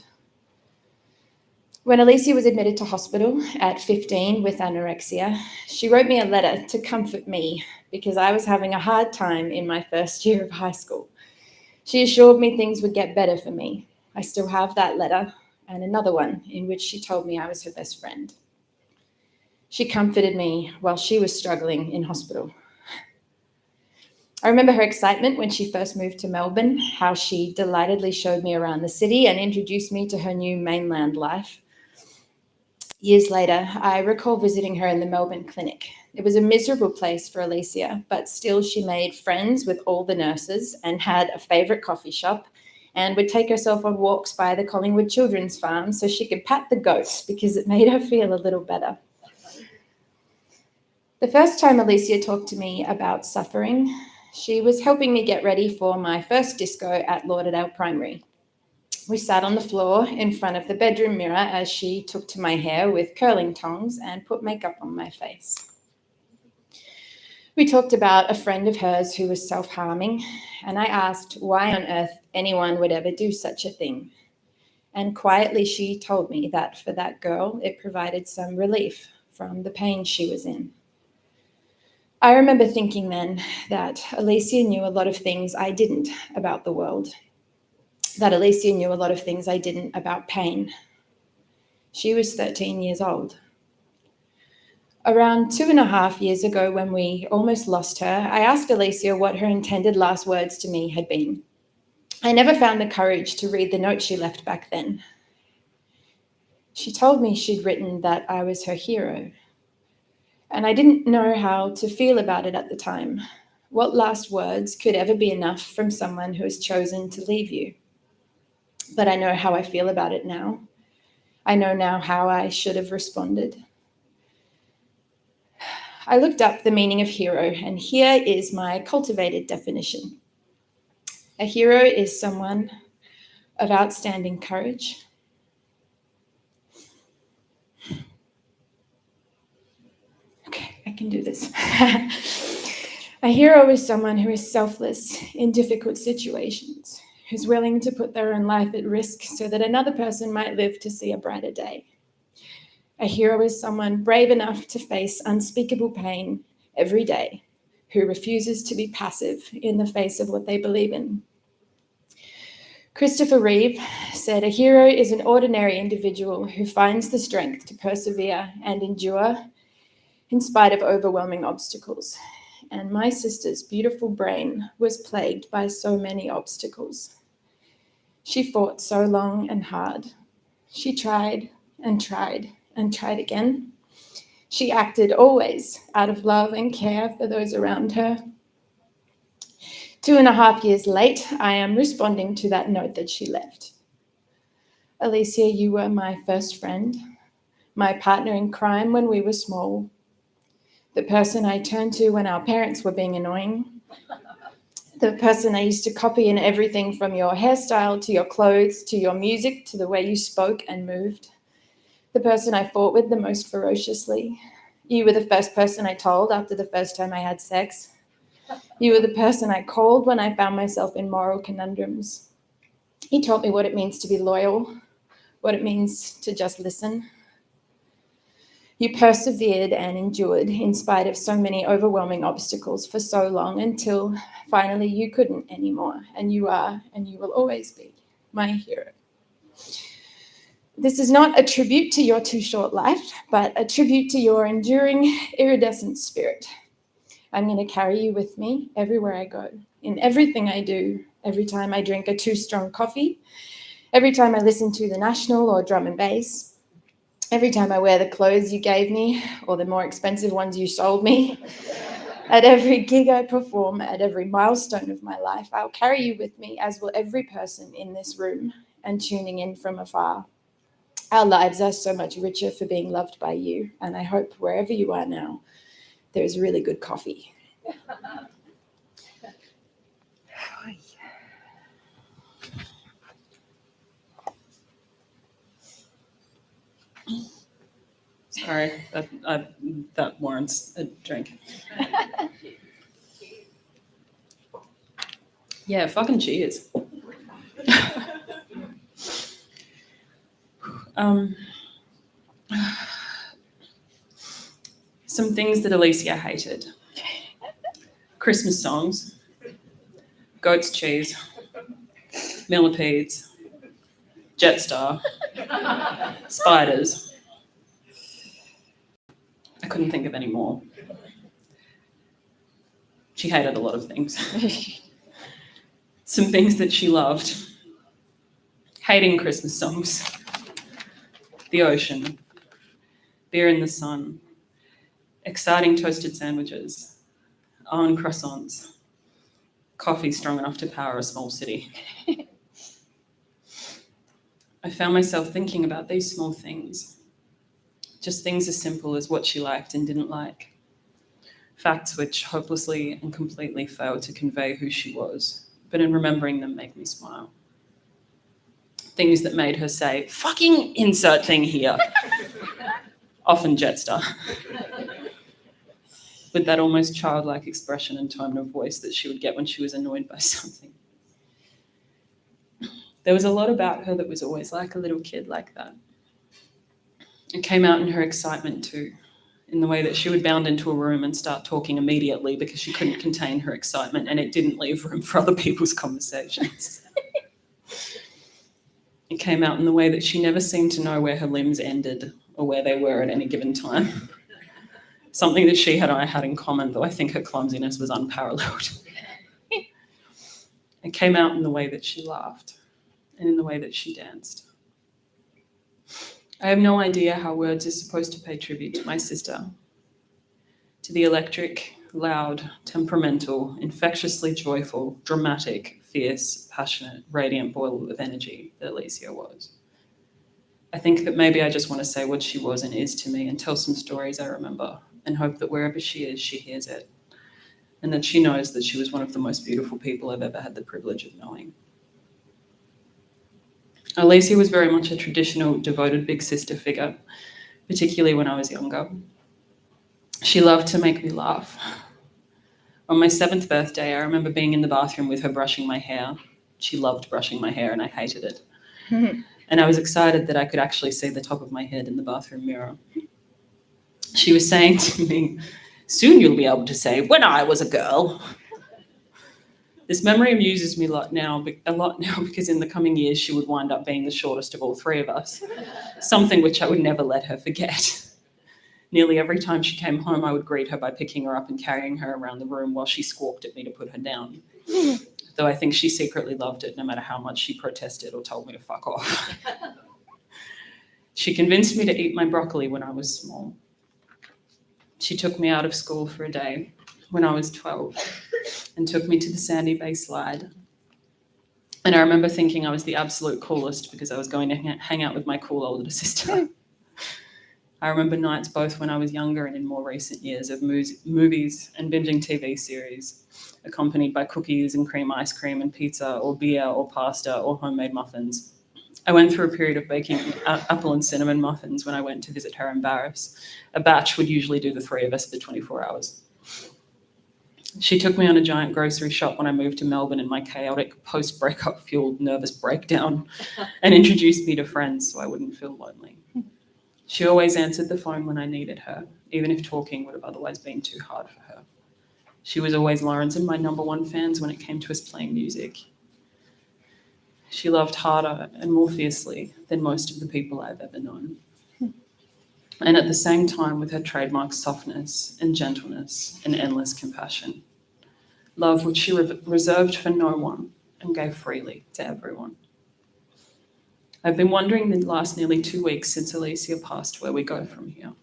When Alycia was admitted to hospital at 15 with anorexia, she wrote me a letter to comfort me because I was having a hard time in my first year of high school. She assured me things would get better for me. I still have that letter and another one in which she told me I was her best friend. She comforted me while she was struggling in hospital. I remember her excitement when she first moved to Melbourne, how she delightedly showed me around the city and introduced me to her new mainland life. Years later, I recall visiting her in the Melbourne clinic. It was a miserable place for Alycia, but still she made friends with all the nurses and had a favourite coffee shop and would take herself on walks by the Collingwood Children's Farm so she could pat the goats because it made her feel a little better. The first time Alycia talked to me about suffering, she was helping me get ready for my first disco at Lauderdale Primary. We sat on the floor in front of the bedroom mirror as she took to my hair with curling tongs and put makeup on my face. We talked about a friend of hers who was self-harming, and I asked why on earth anyone would ever do such a thing. And quietly she told me that for that girl, it provided some relief from the pain she was in. I remember thinking then that Alycia knew a lot of things I didn't about the world, that Alycia knew a lot of things I didn't about pain. She was 13 years old. Around 2.5 years ago, when we almost lost her, I asked Alycia what her intended last words to me had been. I never found the courage to read the note she left back then. She told me she'd written that I was her hero, and I didn't know how to feel about it at the time. What last words could ever be enough from someone who has chosen to leave you? But I know how I feel about it now. I know now how I should have responded. I looked up the meaning of hero, and here is my cultivated definition. A hero is someone of outstanding courage. Okay, I can do this. A hero is someone who is selfless in difficult situations, who's willing to put their own life at risk so that another person might live to see a brighter day. A hero is someone brave enough to face unspeakable pain every day, who refuses to be passive in the face of what they believe in. Christopher Reeve said, "A hero is an ordinary individual who finds the strength to persevere and endure in spite of overwhelming obstacles." And my sister's beautiful brain was plagued by so many obstacles. She fought so long and hard. She tried and tried and tried again. She acted always out of love and care for those around her. 2.5 years late, I am responding to that note that she left. Alycia, you were my first friend, my partner in crime when we were small, the person I turned to when our parents were being annoying, the person I used to copy in everything from your hairstyle to your clothes to your music to the way you spoke and moved, the person I fought with the most ferociously. You were the first person I told after the first time I had sex. You were the person I called when I found myself in moral conundrums. You taught me what it means to be loyal, what it means to just listen. You persevered and endured in spite of so many overwhelming obstacles for so long until finally you couldn't anymore, and you are and you will always be my hero. This is not a tribute to your too short life, but a tribute to your enduring, iridescent spirit. I'm going to carry you with me everywhere I go, in everything I do, every time I drink a too strong coffee, every time I listen to the National or drum and bass, every time I wear the clothes you gave me or the more expensive ones you sold me, at every gig I perform, at every milestone of my life, I'll carry you with me, as will every person in this room and tuning in from afar. Our lives are so much richer for being loved by you, and I hope wherever you are now, there is really good coffee. Sorry, that warrants a drink. Yeah, fucking cheers. Some things that Alycia hated. Christmas songs, goat's cheese, millipedes, Jetstar, spiders. I couldn't think of any more. She hated a lot of things. Some things that she loved. Hating Christmas songs, the ocean, beer in the sun, exciting toasted sandwiches, on croissants, coffee strong enough to power a small city. I found myself thinking about these small things, just things as simple as what she liked and didn't like, facts which hopelessly and completely failed to convey who she was, but in remembering them make me smile. Things that made her say, "Fucking insert thing here." Often Jetstar. With that almost childlike expression and tone of voice that she would get when she was annoyed by something. There was a lot about her that was always like a little kid like that. It came out in her excitement too, in the way that she would bound into a room and start talking immediately because she couldn't contain her excitement and it didn't leave room for other people's conversations. It came out in the way that she never seemed to know where her limbs ended or where they were at any given time. Something that she and I had in common, though I think her clumsiness was unparalleled. It came out in the way that she laughed and in the way that she danced. I have no idea how words are supposed to pay tribute to my sister, to the electric, loud, temperamental, infectiously joyful, dramatic, fierce, passionate, radiant boil of energy that Alycia was. I think that maybe I just want to say what she was and is to me and tell some stories I remember and hope that wherever she is, she hears it and that she knows that she was one of the most beautiful people I've ever had the privilege of knowing. Alycia was very much a traditional, devoted big sister figure, particularly when I was younger. She loved to make me laugh. On my 7th birthday, I remember being in the bathroom with her brushing my hair. She loved brushing my hair and I hated it. And I was excited that I could actually see the top of my head in the bathroom mirror. She was saying to me, "Soon you'll be able to say, 'when I was a girl.'" This memory amuses me a lot now because in the coming years she would wind up being the shortest of all three of us, something which I would never let her forget. Nearly every time she came home, I would greet her by picking her up and carrying her around the room while she squawked at me to put her down. Though I think she secretly loved it, no matter how much she protested or told me to fuck off. She convinced me to eat my broccoli when I was small. She took me out of school for a day when I was 12 and took me to the Sandy Bay slide. And I remember thinking I was the absolute coolest because I was going to hang out with my cool older sister. I remember nights both when I was younger and in more recent years of movies and binging TV series, accompanied by cookies and cream ice cream and pizza or beer or pasta or homemade muffins. I went through a period of baking apple and cinnamon muffins when I went to visit her in Barris. A batch would usually do the three of us for 24 hours. She took me on a giant grocery shop when I moved to Melbourne in my chaotic post-breakup fueled nervous breakdown and introduced me to friends so I wouldn't feel lonely. She always answered the phone when I needed her, even if talking would have otherwise been too hard for her. She was always Lawrence and my #1 fans when it came to us playing music. She loved harder and more fiercely than most of the people I've ever known. And at the same time with her trademark softness and gentleness and endless compassion. Love which she reserved for no one and gave freely to everyone. I've been wondering the last nearly 2 weeks since Alycia passed where we go from here.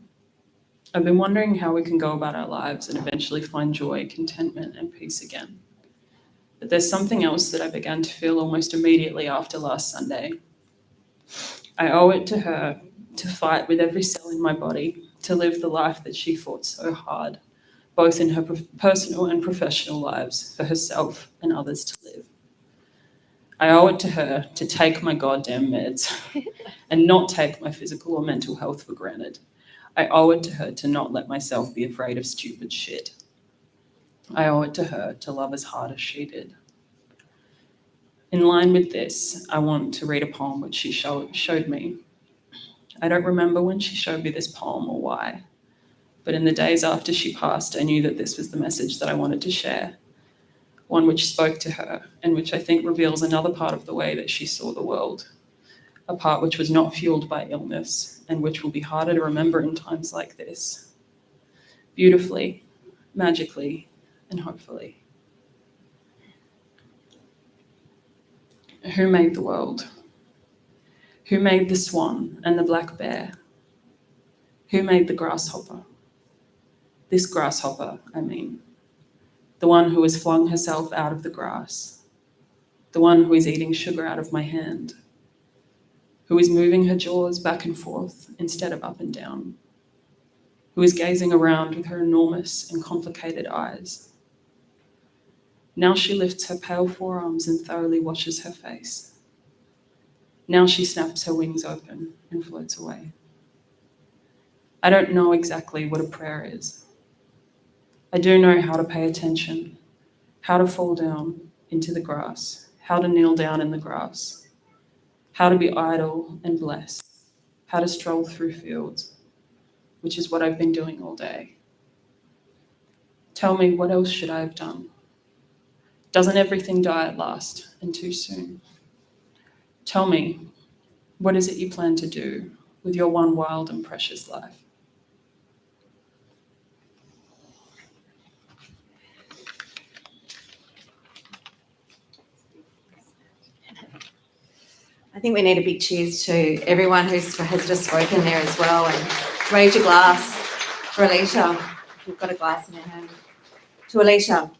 I've been wondering how we can go about our lives and eventually find joy, contentment, and peace again. But there's something else that I began to feel almost immediately after last Sunday. I owe it to her to fight with every cell in my body to live the life that she fought so hard, both in her personal and professional lives, for herself and others to live. I owe it to her to take my goddamn meds and not take my physical or mental health for granted. I owe it to her to not let myself be afraid of stupid shit. I owe it to her to love as hard as she did. In line with this, I want to read a poem which she showed me. I don't remember when she showed me this poem or why, but in the days after she passed, I knew that this was the message that I wanted to share, one which spoke to her and which I think reveals another part of the way that she saw the world, a part which was not fueled by illness and which will be harder to remember in times like this. Beautifully, magically, and hopefully. Who made the world? Who made the swan and the black bear? Who made the grasshopper? This grasshopper, I mean. The one who has flung herself out of the grass. The one who is eating sugar out of my hand. Who is moving her jaws back and forth instead of up and down. Who is gazing around with her enormous and complicated eyes. Now she lifts her pale forearms and thoroughly washes her face. Now she snaps her wings open and floats away. I don't know exactly what a prayer is. I do know how to pay attention, how to fall down into the grass, how to kneel down in the grass, how to be idle and blessed, how to stroll through fields, which is what I've been doing all day. Tell me, what else should I have done? Doesn't everything die at last and too soon? Tell me, what is it you plan to do with your one wild and precious life? I think we need a big cheers to everyone who has just spoken there as well, and raise your glass for Alycia. If you've got a glass in your hand. To Alycia.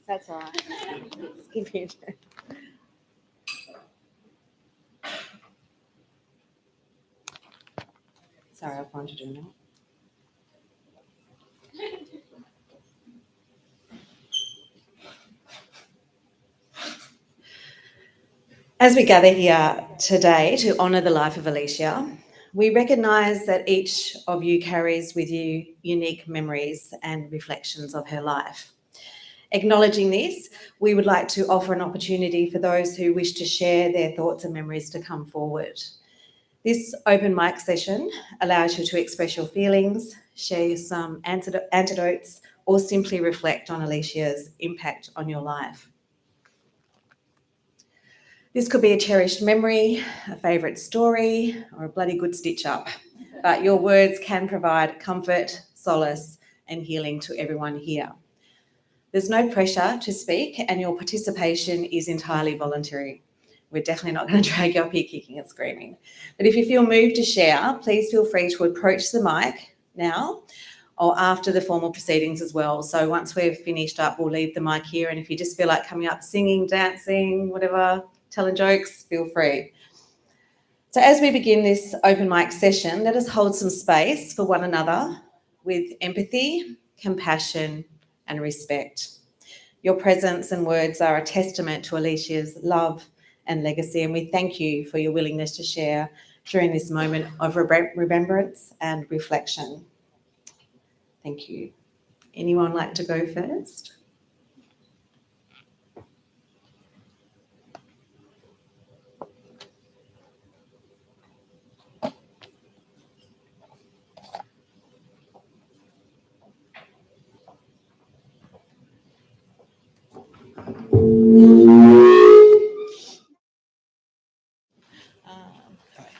That's all right. Just give me a turn. Sorry, I'll find you doing that. As we gather here today to honour the life of Alycia, we recognise that each of you carries with you unique memories and reflections of her life. Acknowledging this, we would like to offer an opportunity for those who wish to share their thoughts and memories to come forward. This open mic session allows you to express your feelings, share some antidotes, or simply reflect on Alycia's impact on your life. This could be a cherished memory, a favourite story, or a bloody good stitch up, but your words can provide comfort, solace, and healing to everyone here. There's no pressure to speak, and your participation is entirely voluntary. We're definitely not going to drag you up here kicking and screaming. But if you feel moved to share, please feel free to approach the mic now or after the formal proceedings as well. So once we've finished up, we'll leave the mic here, and if you just feel like coming up, singing, dancing, whatever, telling jokes, feel free. So as we begin this open mic session, let us hold some space for one another with empathy, compassion, and respect. Your presence and words are a testament to Alycia's love and legacy, and we thank you for your willingness to share during this moment of remembrance and reflection. Thank you. Anyone like to go first?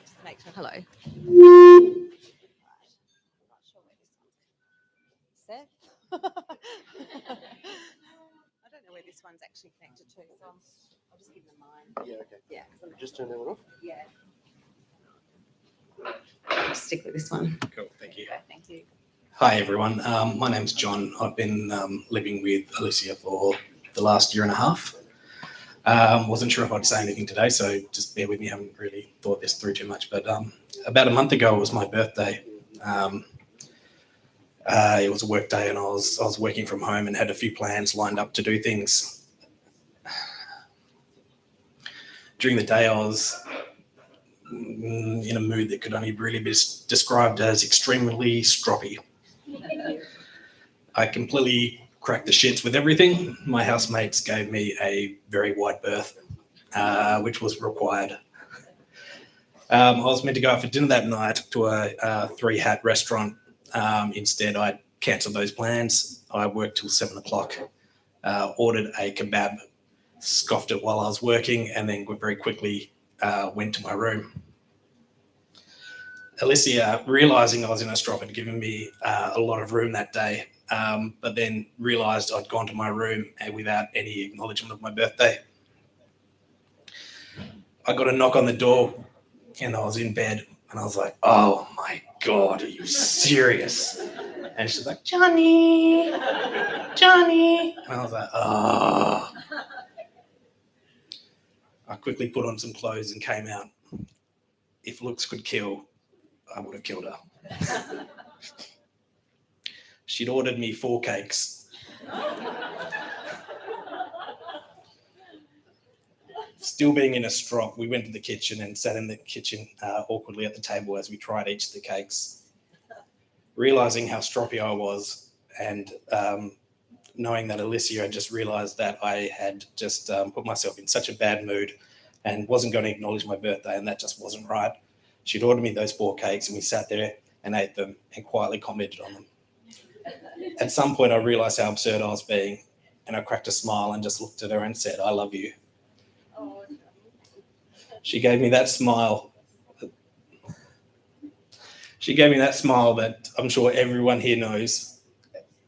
Just make sure. Hello. Seth? I don't know where this one's actually connected to, so I'll just give them mine. Yeah, okay. Yeah. Just turn that one off. Yeah. I'll stick with this one. Cool, thank you. Okay, thank you. Hi everyone, my name's John. I've been living with Alycia for the last year and a half. Wasn't sure if I'd say anything today, so just bear with me. I haven't really thought this through too much, but about a month ago it was my birthday. It was a work day, and I was working from home and had a few plans lined up to do things. During the day, I was in a mood that could only really be described as extremely stroppy. I completely cracked the shits with everything. My housemates gave me a very wide berth, which was required. I was meant to go out for dinner that night to a three-hat restaurant. Instead, I cancelled those plans. I worked till 7 o'clock, ordered a kebab, scoffed it while I was working, and then very quickly went to my room. Alycia, realising I was in a strop, had given me a lot of room that day, but then realised I'd gone to my room without any acknowledgement of my birthday. I got a knock on the door, and I was in bed, and I was like, oh my God, are you serious? And she's like, Johnny. And I was like, oh. I quickly put on some clothes and came out. If looks could kill, I would have killed her. She'd ordered me 4 cakes. still being in a strop, we went to the kitchen and sat in the kitchen awkwardly at the table as we tried each of the cakes, realising how stroppy I was, and knowing that Alycia had just realised that I had just put myself in such a bad mood and wasn't going to acknowledge my birthday, and that just wasn't right. She'd ordered me those 4 cakes, and we sat there and ate them and quietly commented on them. At some point, I realised how absurd I was being, and I cracked a smile and just looked at her and said, "I love you." She gave me that smile. She gave me that smile that I'm sure everyone here knows.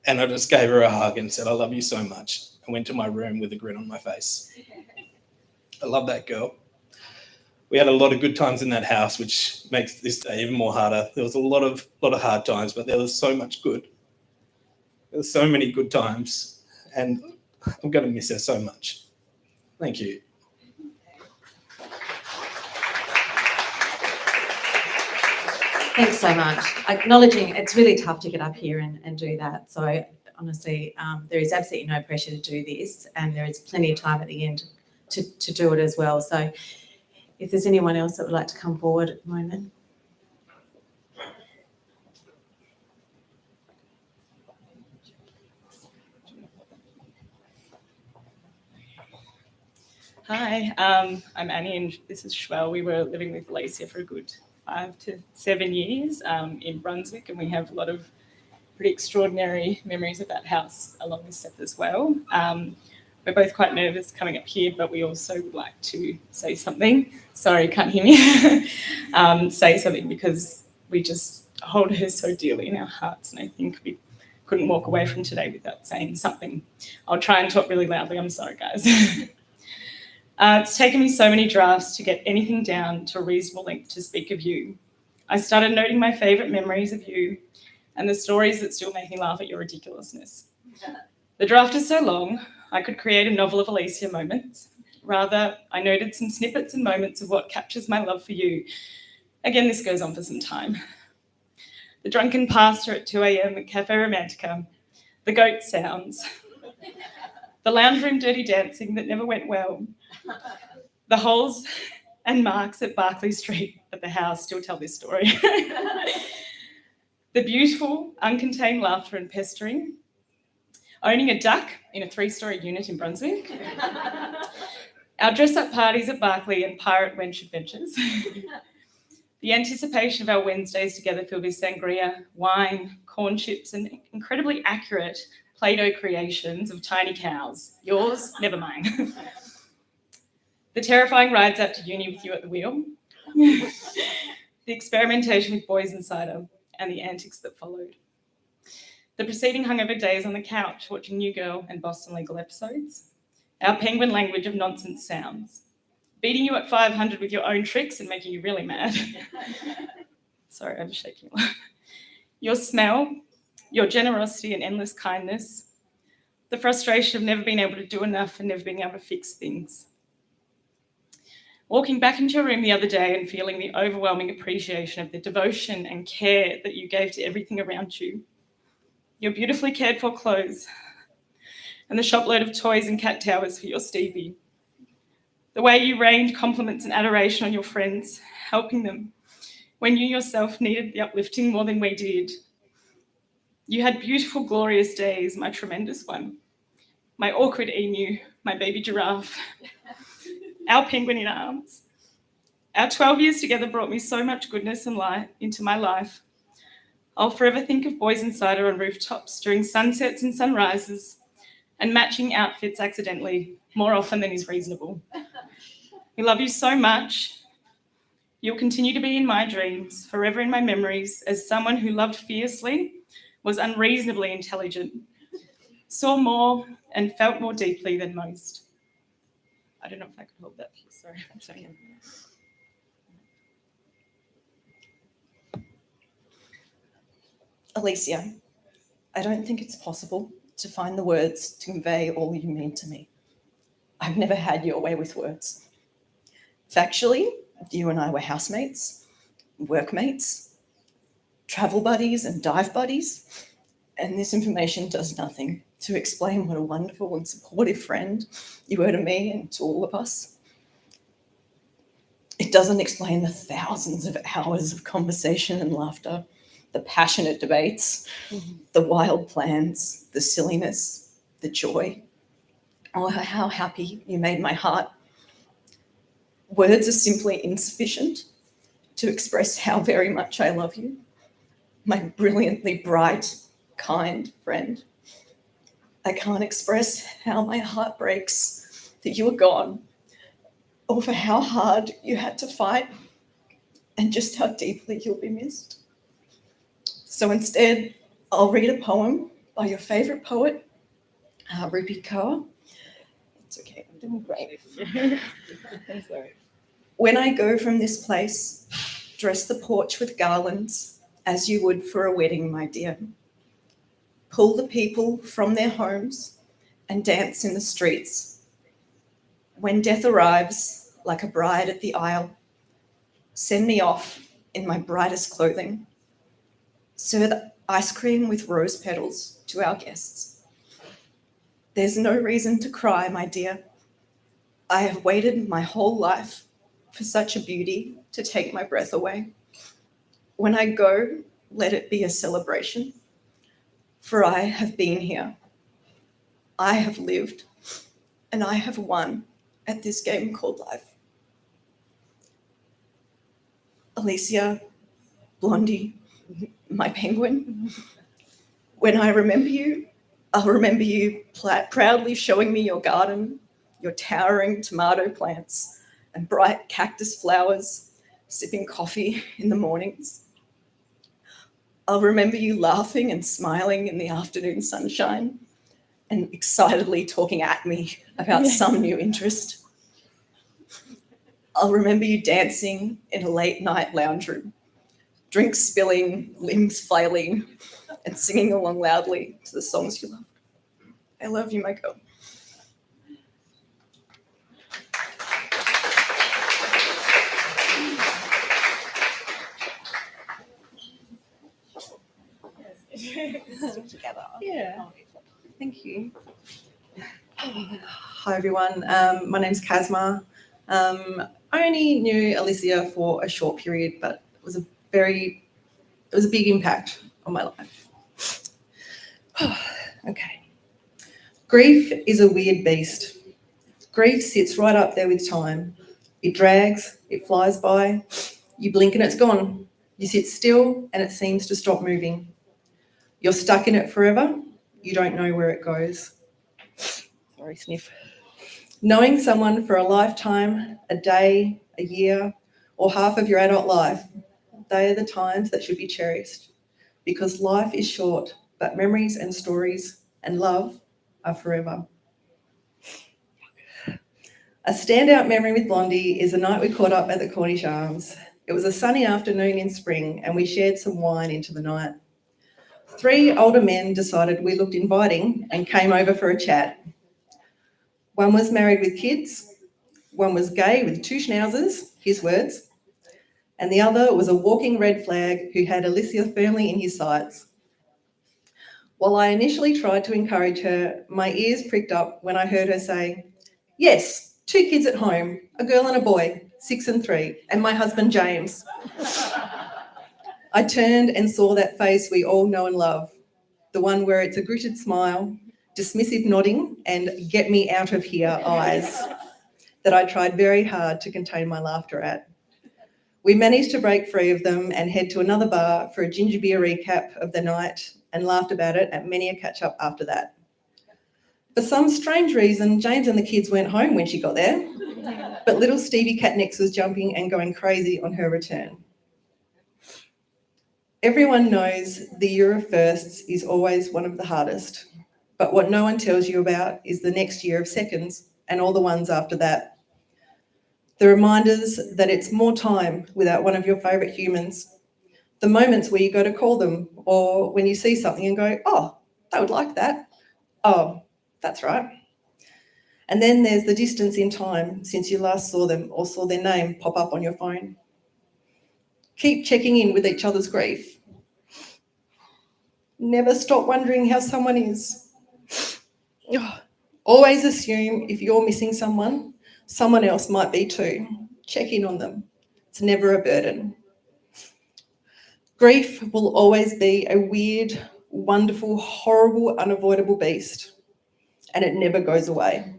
And I just gave her a hug and said, "I love you so much." I went to my room with a grin on my face. I love that girl. We had a lot of good times in that house, which makes this day even more harder. There was a lot of hard times, but there was so much good. There were so many good times, and I'm going to miss her so much. Thank you. Thanks so much. Acknowledging it's really tough to get up here and do that. So honestly, there is absolutely no pressure to do this, and there is plenty of time at the end to do it as well. So if there's anyone else that would like to come forward at the moment. Hi, I'm Annie and this is Schwell. We were living with Alycia for a good 5 to 7 years in Brunswick, and we have a lot of pretty extraordinary memories of that house along with Seth as well. We're both quite nervous coming up here, but we also would like to say something. Sorry, can't hear me. Say something because we just hold her so dearly in our hearts, and I think we couldn't walk away from today without saying something. I'll try and talk really loudly. I'm sorry, guys. It's taken me so many drafts to get anything down to a reasonable length to speak of you. I started noting my favourite memories of you and the stories that still make me laugh at your ridiculousness. The draft is so long, I could create a novel of Alycia moments. Rather, I noted some snippets and moments of what captures my love for you. Again, this goes on for some time. The drunken pastor at 2 a.m. at Cafe Romantica, the goat sounds, the lounge room dirty dancing that never went well, the holes and marks at Barclay Street at the house still tell this story. The beautiful, uncontained laughter and pestering, owning a duck in a 3-story unit in Brunswick, our dress-up parties at Barclay and pirate wench adventures, the anticipation of our Wednesdays together filled with sangria, wine, corn chips, and incredibly accurate Play-Doh creations of tiny cows. Yours, never mine. The terrifying rides out to uni with you at the wheel, the experimentation with boys and cider, and the antics that followed. The preceding hungover days on the couch watching New Girl and Boston Legal episodes, our penguin language of nonsense sounds, beating you at 500 with your own tricks and making you really mad. Sorry, I'm shaking a lot. Your smell, your generosity and endless kindness, the frustration of never being able to do enough and never being able to fix things. Walking back into your room the other day and feeling the overwhelming appreciation of the devotion and care that you gave to everything around you. Your beautifully cared for clothes and the shopload of toys and cat towers for your Stevie. The way you rained compliments and adoration on your friends, helping them when you yourself needed the uplifting more than we did. You had beautiful, glorious days, my tremendous one, my awkward emu, my baby giraffe, our penguin in arms. Our 12 years together brought me so much goodness and light into my life. I'll forever think of boys and cider on rooftops during sunsets and sunrises and matching outfits accidentally, more often than is reasonable. We love you so much. You'll continue to be in my dreams, forever in my memories, as someone who loved fiercely, was unreasonably intelligent, saw more and felt more deeply than most. I don't know if I could hold that piece, sorry. I'm sorry. Alycia, I don't think it's possible to find the words to convey all you mean to me. I've never had your way with words. Factually, you and I were housemates, workmates, travel buddies and dive buddies, and this information does nothing to explain what a wonderful and supportive friend you were to me and to all of us. It doesn't explain the thousands of hours of conversation and laughter, the passionate debates, the wild plans, the silliness, the joy. Oh, how happy you made my heart. Words are simply insufficient to express how very much I love you, my brilliantly bright, kind friend. I can't express how my heart breaks that you are gone, or for how hard you had to fight, and just how deeply you'll be missed. So instead, I'll read a poem by your favourite poet, Rupi Kaur. It's okay, I'm doing great. I'm sorry. When I go from this place, dress the porch with garlands, as you would for a wedding, my dear. Pull the people from their homes and dance in the streets. When death arrives, like a bride at the aisle, send me off in my brightest clothing. Serve ice cream with rose petals to our guests. There's no reason to cry, my dear. I have waited my whole life for such a beauty to take my breath away. When I go, let it be a celebration, for I have been here. I have lived, and I have won at this game called life. Alycia, Blondie, my penguin. When I remember you, I'll remember you proudly showing me your garden, your towering tomato plants and bright cactus flowers, sipping coffee in the mornings. I'll remember you laughing and smiling in the afternoon sunshine and excitedly talking at me about some new interest. I'll remember you dancing in a late night lounge room, drinks spilling, limbs flailing, and singing along loudly to the songs you love. I love you, my girl. Together. Yeah. Thank you. Hi everyone. My name's Kazma. I only knew Alycia for a short period, but it was a big impact on my life. Okay. Grief is a weird beast. Grief sits right up there with time. It drags, it flies by. You blink and it's gone. You sit still and it seems to stop moving. You're stuck in it forever. You don't know where it goes. Sorry, sniff. Knowing someone for a lifetime, a day, a year, or half of your adult life, they are the times that should be cherished because life is short, but memories and stories and love are forever. A standout memory with Blondie is the night we caught up at the Cornish Arms. It was a sunny afternoon in spring and we shared some wine into the night. 3 older men decided we looked inviting and came over for a chat. One was married with kids, one was gay with 2 schnauzers, his words, and the other was a walking red flag who had Alycia firmly in his sights. While I initially tried to encourage her, my ears pricked up when I heard her say, "Yes, 2 kids at home, a girl and a boy, 6 and 3, and my husband James." I turned and saw that face we all know and love, the one where it's a gritted smile, dismissive nodding, and get me out of here eyes that I tried very hard to contain my laughter at. We managed to break free of them and head to another bar for a ginger beer recap of the night and laughed about it at many a catch-up after that. For some strange reason, James and the kids weren't home when she got there, but little Stevie Catnix was jumping and going crazy on her return. Everyone knows the year of firsts is always one of the hardest, but what no one tells you about is the next year of seconds and all the ones after that. The reminders that it's more time without one of your favourite humans, the moments where you go to call them, or when you see something and go, "Oh, they would like that. Oh, that's right." And then there's the distance in time since you last saw them or saw their name pop up on your phone. Keep checking in with each other's grief. Never stop wondering how someone is. Always assume if you're missing someone, someone else might be too. check in on them. It's never a burden. Grief will always be a weird, wonderful, horrible, unavoidable beast, and it never goes away.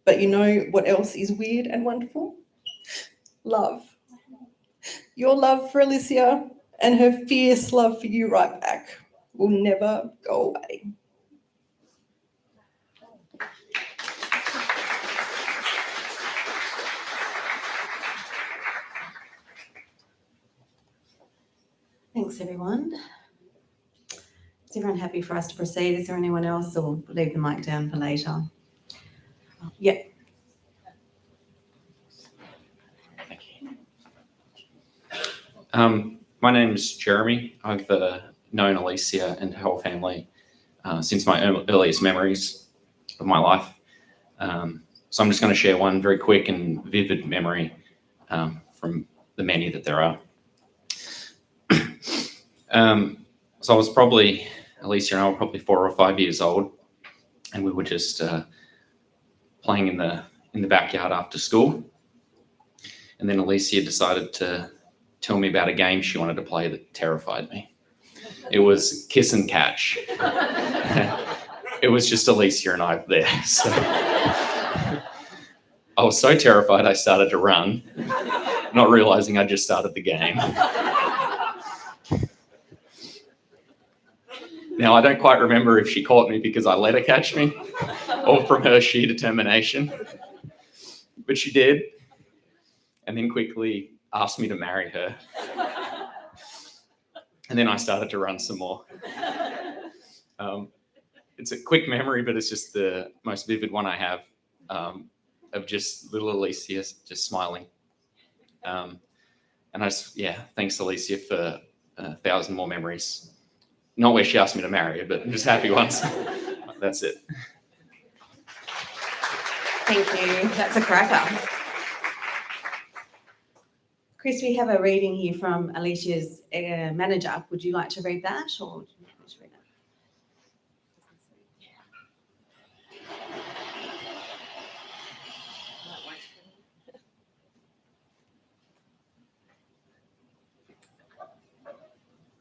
But you know what else is weird and wonderful? Love. Your love for Alycia and her fierce love for you right back will never go away. Thanks, everyone. Is everyone happy for us to proceed? Is there anyone else, or leave the mic down for later? Yeah. My name is Jeremy. I've known Alycia and her whole family since my earliest memories of my life. So I'm just going to share one very quick and vivid memory from the many that there are. So I was probably, Alycia and I were probably 4 or 5 years old, and we were just playing in the backyard after school. And then Alycia decided to tell me about a game she wanted to play that terrified me. It was kiss and catch. It was just Alycia and I there. So I was so terrified I started to run, not realizing I just started the game. Now, I don't quite remember if she caught me because I let her catch me or from her sheer determination, but she did, and then quickly asked me to marry her. And then I started to run some more. It's a quick memory, but it's just the most vivid one I have of just little Alycia just smiling. And thanks Alycia for 1,000 more memories. Not where she asked me to marry her, but just happy ones. That's it. Thank you. That's a cracker. Chris, we have a reading here from Alycia's manager. Would you like to read that, or would you like me to read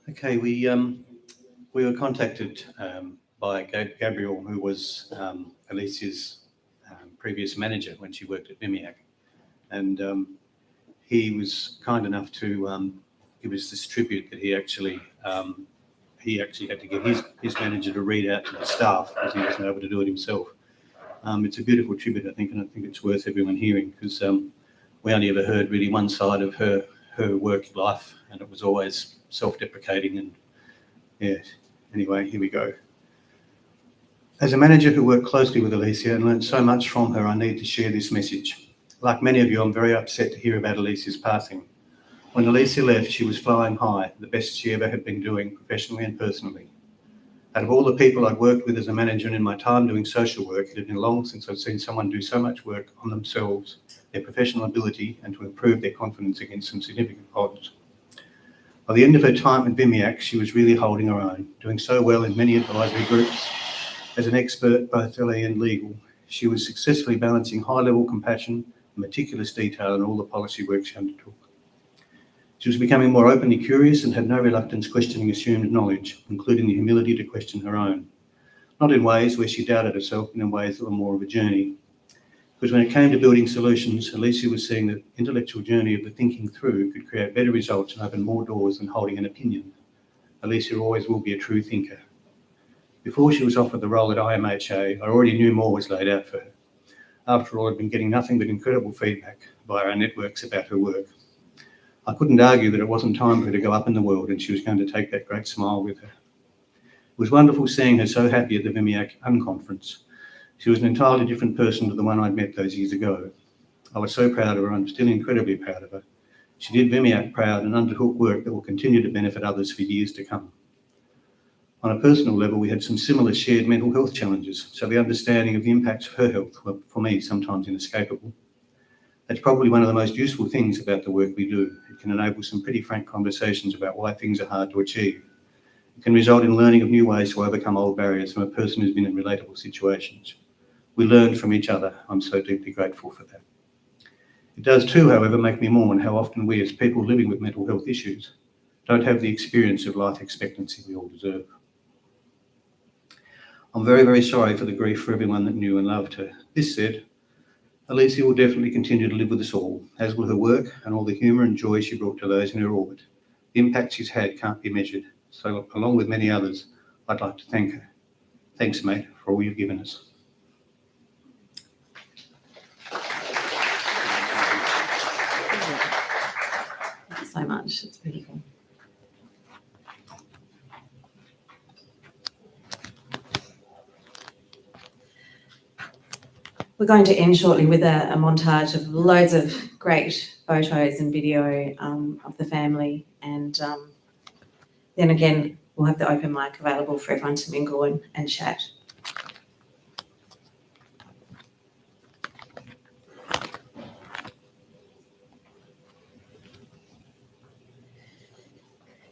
that? Okay, we were contacted by Gabriel, who was Alycia's previous manager when she worked at VMIAC, and he was kind enough to give us this tribute that he actually had to get his manager to read out to the staff because he wasn't able to do it himself. It's a beautiful tribute, I think, and I think it's worth everyone hearing because we only ever heard really one side of her work life, and it was always self-deprecating. And yeah, anyway, here we go. As a manager who worked closely with Alycia and learned so much from her, I need to share this message. Like many of you, I'm very upset to hear about Alycia's passing. When Alycia left, she was flying high, the best she ever had been doing professionally and personally. Out of all the people I'd worked with as a manager and in my time doing social work, it had been long since I'd seen someone do so much work on themselves, their professional ability, and to improve their confidence against some significant odds. By the end of her time at VMIAC, she was really holding her own, doing so well in many advisory groups. As an expert, both LA and legal, she was successfully balancing high-level compassion and meticulous detail in all the policy work she undertook. She was becoming more openly curious and had no reluctance questioning assumed knowledge, including the humility to question her own. Not in ways where she doubted herself, but in ways that were more of a journey. Because when it came to building solutions, Alycia was seeing the intellectual journey of the thinking through could create better results and open more doors than holding an opinion. Alycia always will be a true thinker. Before she was offered the role at IMHA, I already knew more was laid out for her. After all, I'd been getting nothing but incredible feedback via our networks about her work. I couldn't argue that it wasn't time for her to go up in the world and she was going to take that great smile with her. It was wonderful seeing her so happy at the VMIAC unconference. She was an entirely different person to the one I'd met those years ago. I was so proud of her, I'm still incredibly proud of her. She did VMIAC proud and undertook work that will continue to benefit others for years to come. On a personal level, we had some similar shared mental health challenges, so the understanding of the impacts of her health were, for me, sometimes inescapable. That's probably one of the most useful things about the work we do. It can enable some pretty frank conversations about why things are hard to achieve. It can result in learning of new ways to overcome old barriers from a person who's been in relatable situations. We learn from each other. I'm so deeply grateful for that. It does too, however, make me mourn how often we as people living with mental health issues don't have the experience of life expectancy we all deserve. I'm very, very sorry for the grief for everyone that knew and loved her. This said, Alycia will definitely continue to live with us all, as will her work and all the humour and joy she brought to those in her orbit. The impact she's had can't be measured. So, along with many others, I'd like to thank her. Thanks, mate, for all you've given us. Thanks so much. It's beautiful. We're going to end shortly with a montage of loads of great photos and video of the family, and then again we'll have the open mic available for everyone to mingle and chat.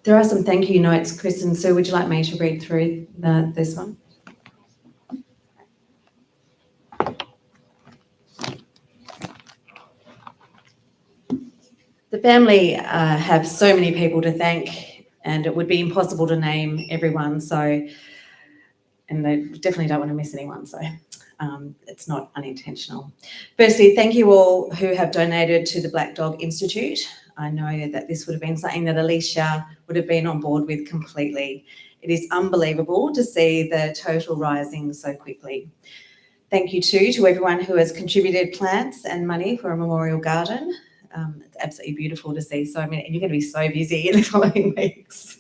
There are some thank you notes. Chris and Sue, would you like me to read through this one? The family have so many people to thank, and it would be impossible to name everyone. So, and they definitely don't want to miss anyone. So, it's not unintentional. Firstly, thank you all who have donated to the Black Dog Institute. I know that this would have been something that Alycia would have been on board with completely. It is unbelievable to see the total rising so quickly. Thank you too to everyone who has contributed plants and money for a memorial garden. It's absolutely beautiful to see so many, and you're going to be so busy in the following weeks.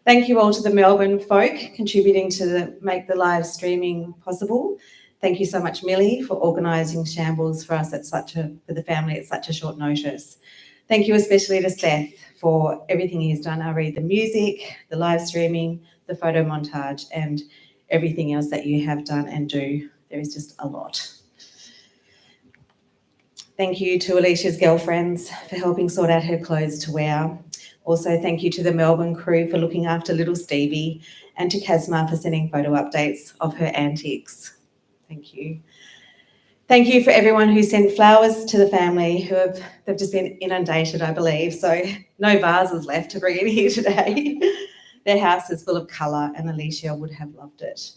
Thank you all to the Melbourne folk contributing to make the live streaming possible. Thank you so much, Millie, for organising shambles for us for the family at such a short notice. Thank you especially to Seth for everything he's done. I read the music, the live streaming, the photo montage, and everything else that you have done and do. There is just a lot. Thank you to Alicia's girlfriends for helping sort out her clothes to wear. Also, thank you to the Melbourne crew for looking after little Stevie, and to Casma for sending photo updates of her antics. Thank you. Thank you for everyone who sent flowers to the family they've just been inundated, I believe. So no vases left to bring in here today. Their house is full of colour, and Alycia would have loved it.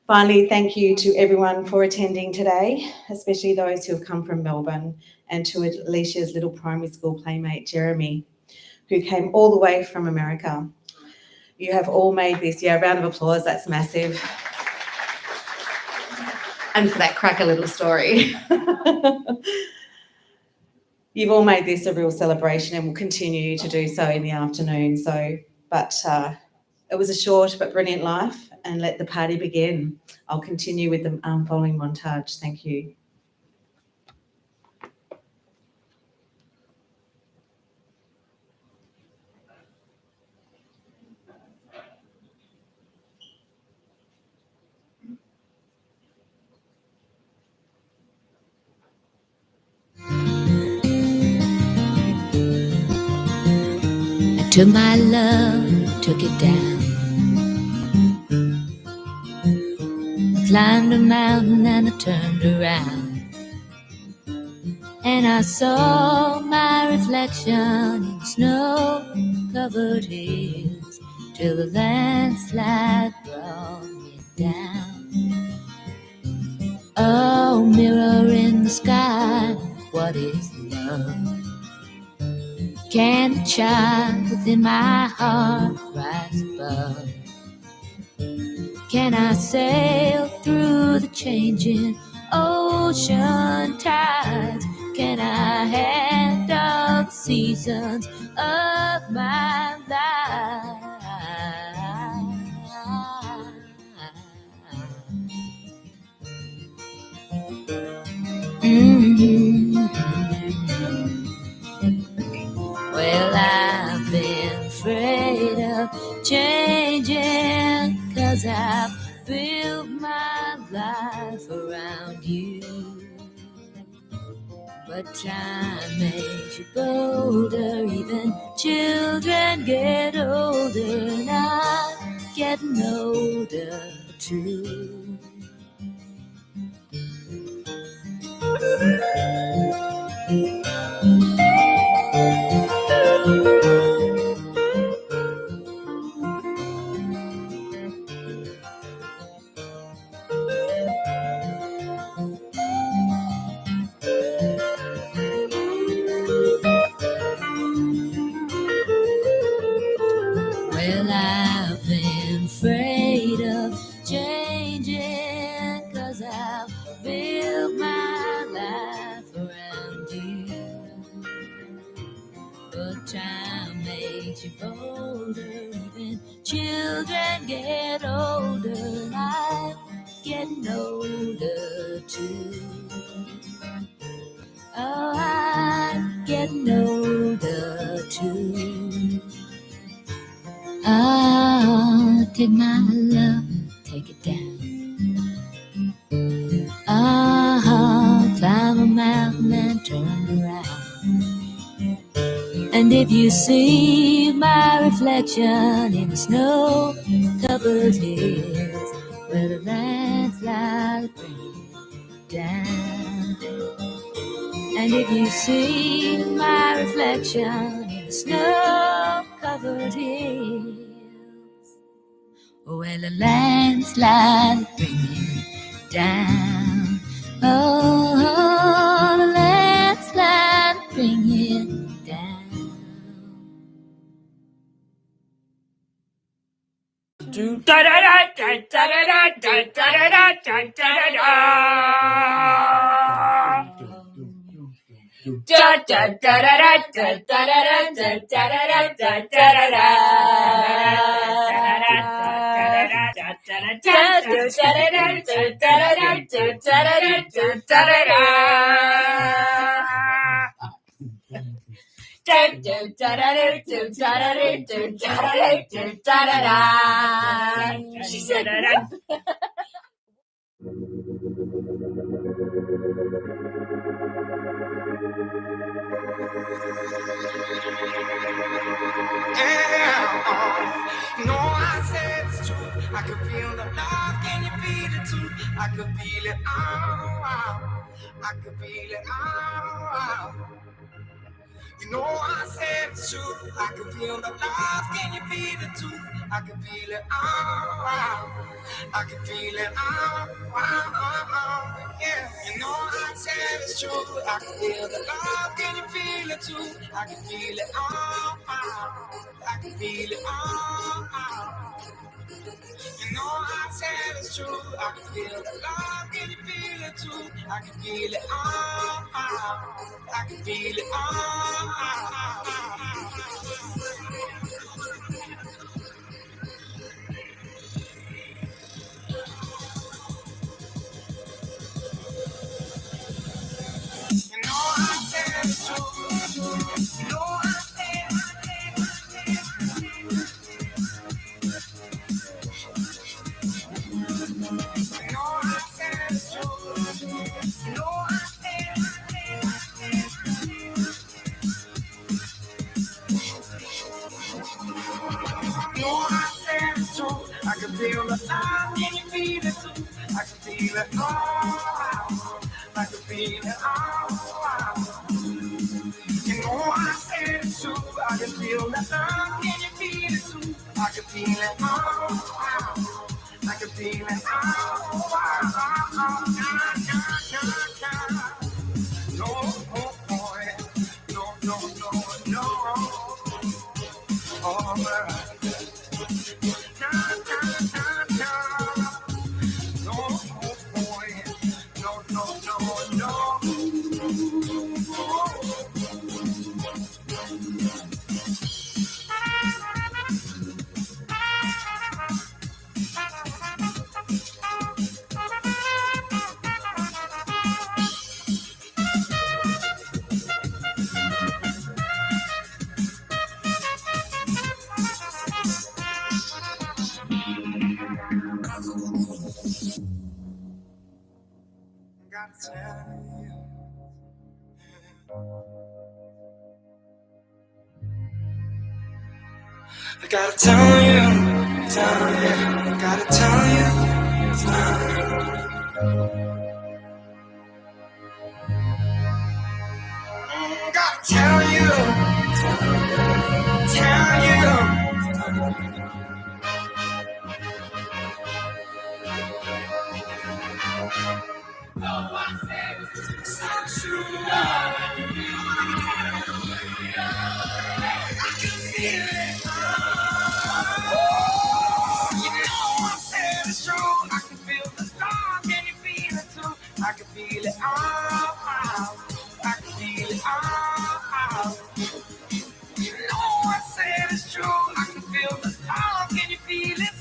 Finally, thank you to everyone for attending today, especially those who have come from Melbourne, and to Alicia's little primary school playmate, Jeremy, who came all the way from America. You have all made this, a round of applause, that's massive. And for that cracker little story. You've all made this a real celebration and will continue to do so in the afternoon. But it was a short but brilliant life, and let the party begin. I'll continue with the following montage. Thank you. I took my love, took it down. I climbed a mountain and I turned around, and I saw my reflection in snow-covered hills, till the landslide brought me down. Oh, mirror in the sky, what is love? Can the child within my heart rise above? Can I sail through the changing ocean tides? Can I handle the seasons of my life? Well, I've been afraid of changing, 'cause I've built my life around you. But time makes you bolder, even children get older, and I'm getting older too. children get older, I'm getting older too. Oh, I'm getting older too. Oh, take my love, take it down. Oh, climb a mountain and turn around. And if you see my reflection in the snow-covered hills, where the landslide brings it down. And if you see my reflection in the snow-covered hills, where the landslide brings it down. Oh, the landslide bring it down. She said, no, I said it's true. I can feel the love, can you feel it too? I can feel it, I can feel it, You know I said it's true. I can feel the love, can you feel it too? I can feel it, I can feel it, yeah. You know I said it's true. I can feel the love, can you feel it too? I can feel it, I can feel it, You know I said it's true. I can feel the love, can you feel it too? I can feel it, I can feel it, You know I said it's true. You know I said I can feel the love, can you feel it too? I can feel it, I can feel it, You know I said it's true. I can feel the love, can you feel it too? I can feel it, I can feel it, No, oh, boy, no, all right. I gotta tell you, gotta tell gotta tell you, I can feel it, I can feel it, You know I said it's true. I can feel the love, can you feel it?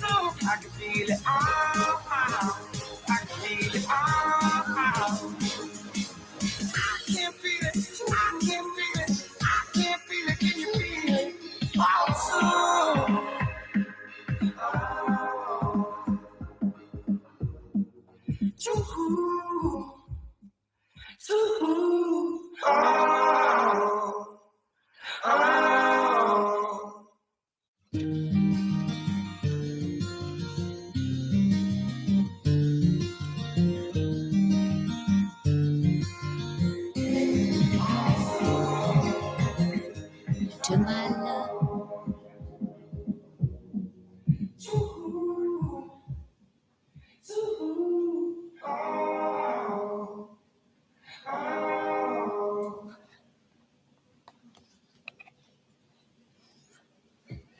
To my love,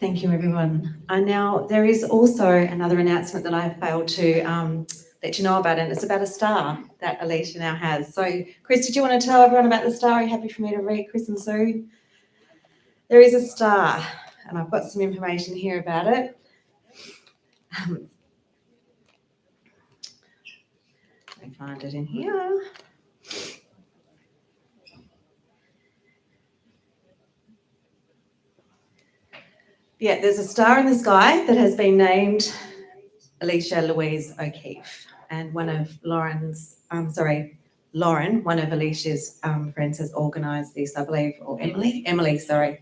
Thank you, everyone. There is also another announcement that I failed to let you know about, and it's about a star that Alycia now has. So, Chris, did you want to tell everyone about the star? Are you happy for me to read, Chris and Sue? There is a star, and I've got some information here about it. Let me find it in here. Yeah, there's a star in the sky that has been named Alycia Louise O'Keefe, and Lauren, one of Alicia's friends, has organised this, I believe, or Emily, sorry.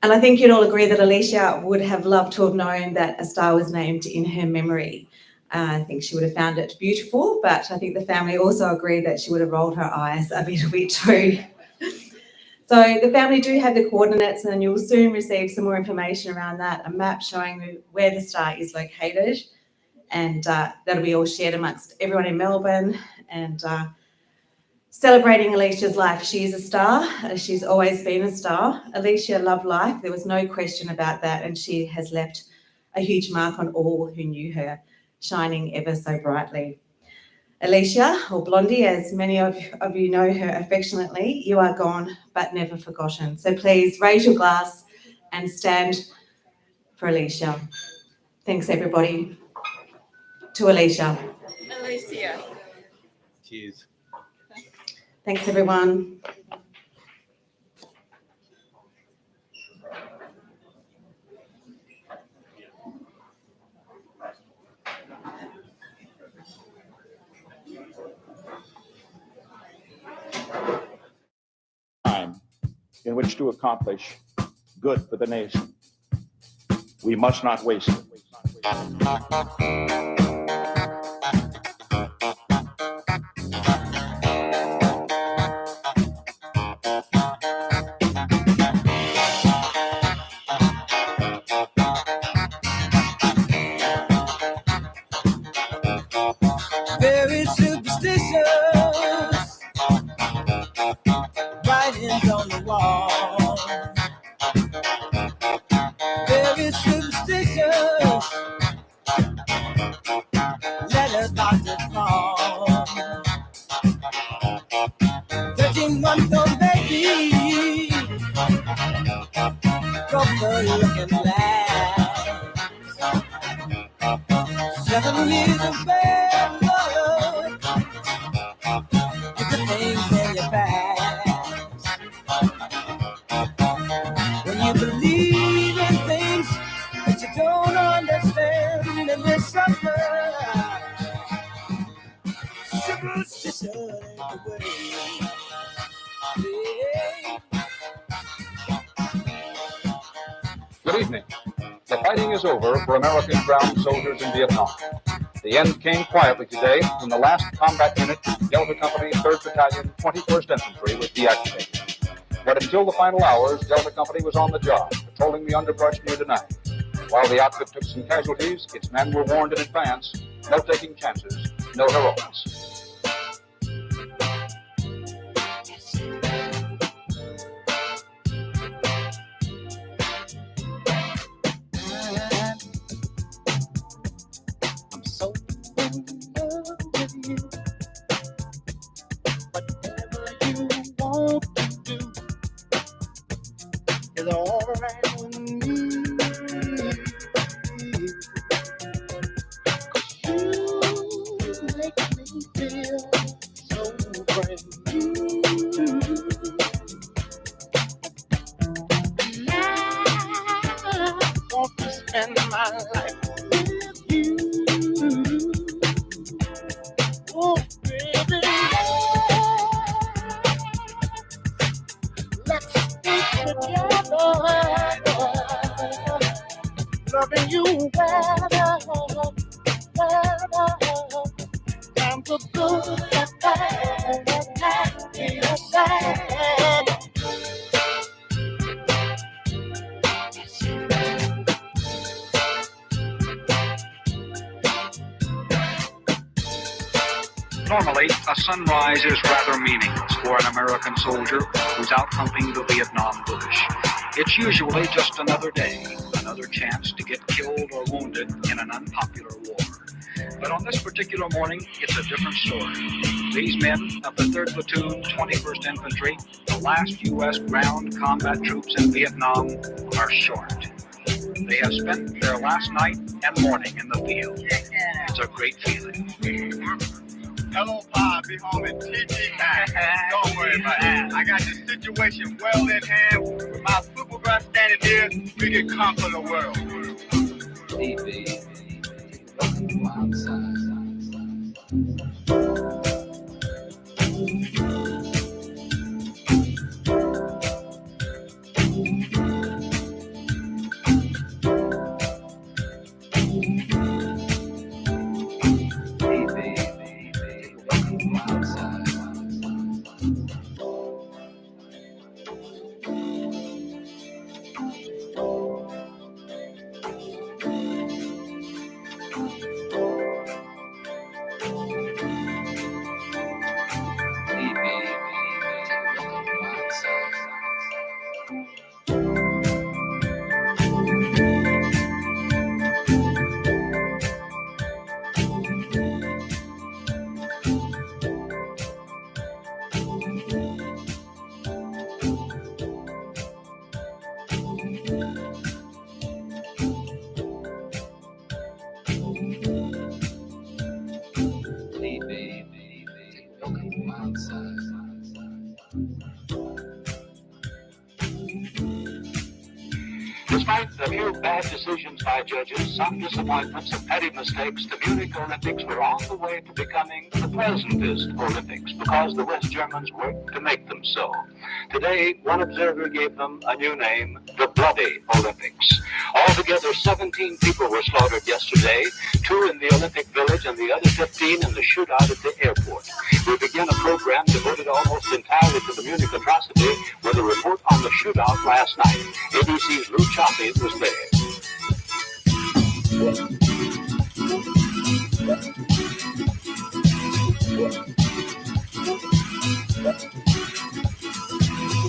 And I think you'd all agree that Alycia would have loved to have known that a star was named in her memory. I think she would have found it beautiful, but I think the family also agreed that she would have rolled her eyes a little bit too. So the family do have the coordinates, and you'll soon receive some more information around that, a map showing where the star is located, and that'll be all shared amongst everyone in Melbourne, and celebrating Alicia's life. She is a star. She's always been a star. Alycia loved life. There was no question about that, and she has left a huge mark on all who knew her, shining ever so brightly. Alycia, or Blondie, as many of you know her affectionately, you are gone but never forgotten. So please raise your glass and stand for Alycia. Thanks, everybody. To Alycia. Alycia. Cheers. Thanks, everyone. Time in which to accomplish good for the nation. We must not waste it. Very superstitious, writings on the wall. Very superstitious, letters about to fall. 13-month-old baby, proper looking glass. 7 years of bad luck, get the things in your past. When you believe in things that you don't understand, and you suffer. Superstition ain't the way. Good evening. The fighting is over for American ground soldiers in Vietnam. The end came quietly today when the last combat unit, Delta Company, 3rd Battalion, 21st Infantry, was deactivated. But until the final hours, Delta Company was on the job, patrolling the underbrush near Denai. While the outfit took some casualties, its men were warned in advance, no taking chances, no heroics. I'm so in love with you. Whatever you want to do is all right with me. You make me feel so brand new. I want to spend my life with you. Oh, baby, Time for good, bad. Normally, a sunrise is rather meaningless for an American soldier who's out humping the Vietnam bush. It's usually just another day, another chance to get killed or wounded in an unpopular war. But on this particular morning, it's a different story. These men of the 3rd Platoon, 21st Infantry, the last U.S. ground combat troops in Vietnam, are short. They have spent their last night and morning in the field. It's a great feeling. Hello, Pa. Be home in TT time. Don't worry about that. I got the situation well in hand. With my supervisor standing here, we can conquer the world. Despite a few bad decisions by judges, some disappointments and petty mistakes, the Munich Olympics were on the way to becoming the pleasantest Olympics because the West Germans worked to make them so. Today, one observer gave them a new name, the Bloody Olympics. Altogether, 17 people were slaughtered yesterday, 2 in the Olympic Village and the other 15 in the shootout at the airport. We begin a program devoted almost entirely to the Munich atrocity with a report on the shootout last night. ABC's Lou Chaffee was there.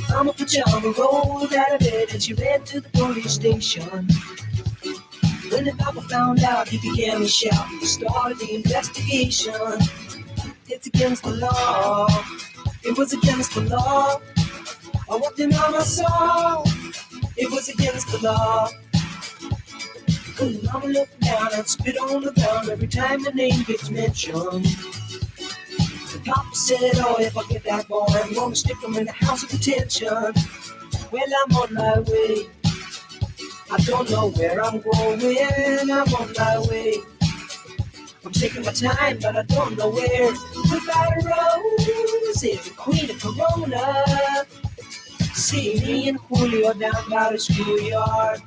Mama Pajama rolled out of bed and she ran to the police station. When the papa found out, he began to shout and started the investigation. It's against the law. It was against the law. What the mama saw. It was against the law. When mama looked down and spit on the ground every time the name gets mentioned. The papa said, oh, if I get that boy, I'm gonna stick him in the house of detention. Well, I'm on my way. I don't know where I'm going. I'm on my way. I'm taking my time, but I don't know where. Goodbye, Rose, the queen of Corona. See me and Julio down by the schoolyard.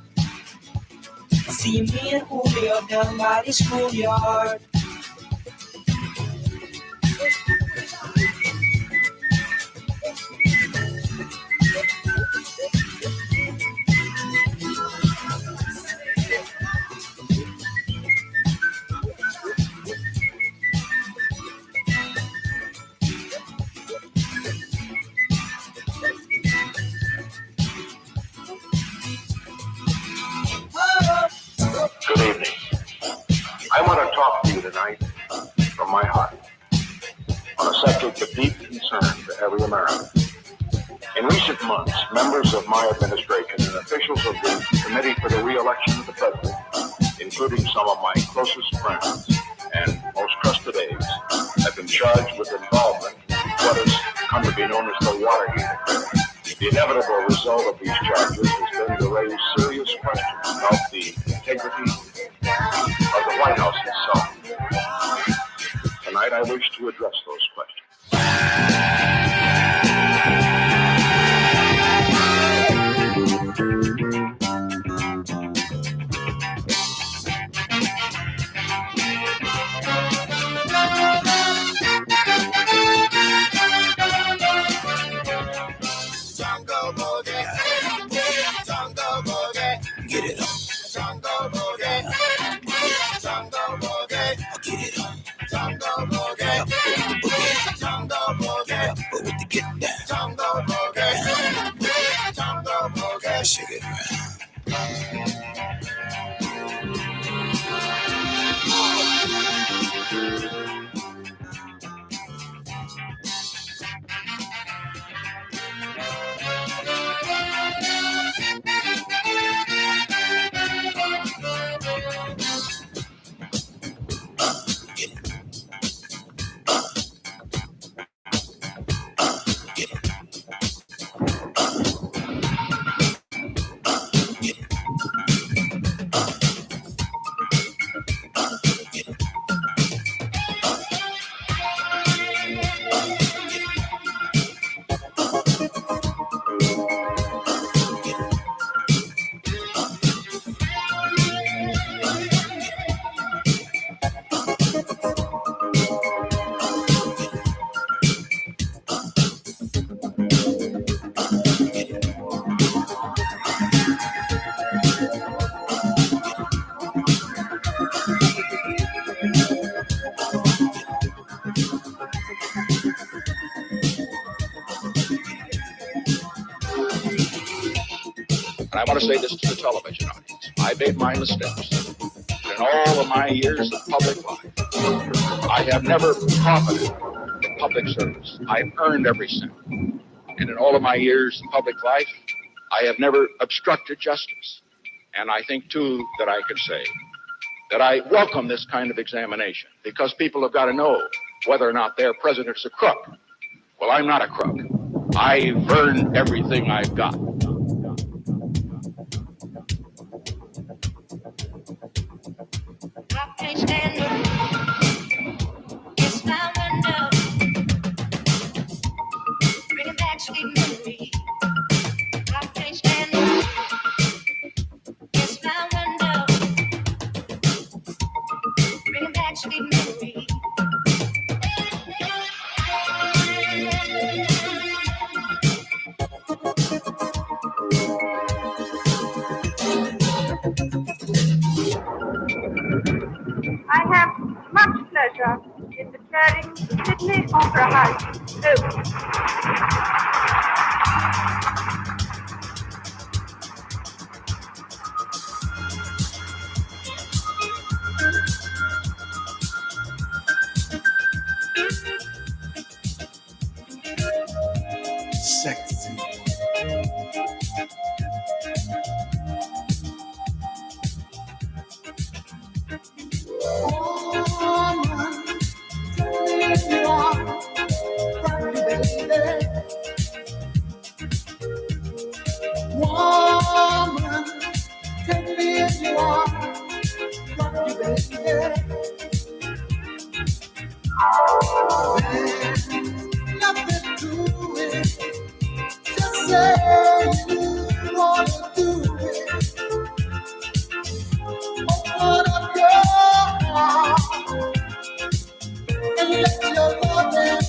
See me and Julio down by the schoolyard. Good evening. I want to talk to you tonight from my heart on a subject of deep concern to every American. In recent months, members of my administration and officials of the Committee for the Re-election of the President, including some of my closest friends and most trusted aides, have been charged with involvement in what has come to be known as the Watergate. The inevitable result of these charges has been to raise serious questions about the integrity of the White House itself. Tonight, I wish to address those questions. with the get down. Jungle boogie, jungle boogie, shake it around. And I want to say this to the television audience. I made my mistakes. But in all of my years of public life, I have never profited from public service. I've earned every cent. And in all of my years of public life, I have never obstructed justice. And I think, too, that I can say that I welcome this kind of examination because people have got to know whether or not their president's a crook. Well, I'm not a crook. I've earned everything I've got. I can't stand it. It's my window. Bringing back sweet memories. I can't stand it. It's my window. Bringing back sweet memories. I have much pleasure in declaring the Sydney Opera House open. Sexy. Woman, take me as you are, rock you, baby. There's nothing to it. Just say you wanna do it. Open up your heart and let your love in.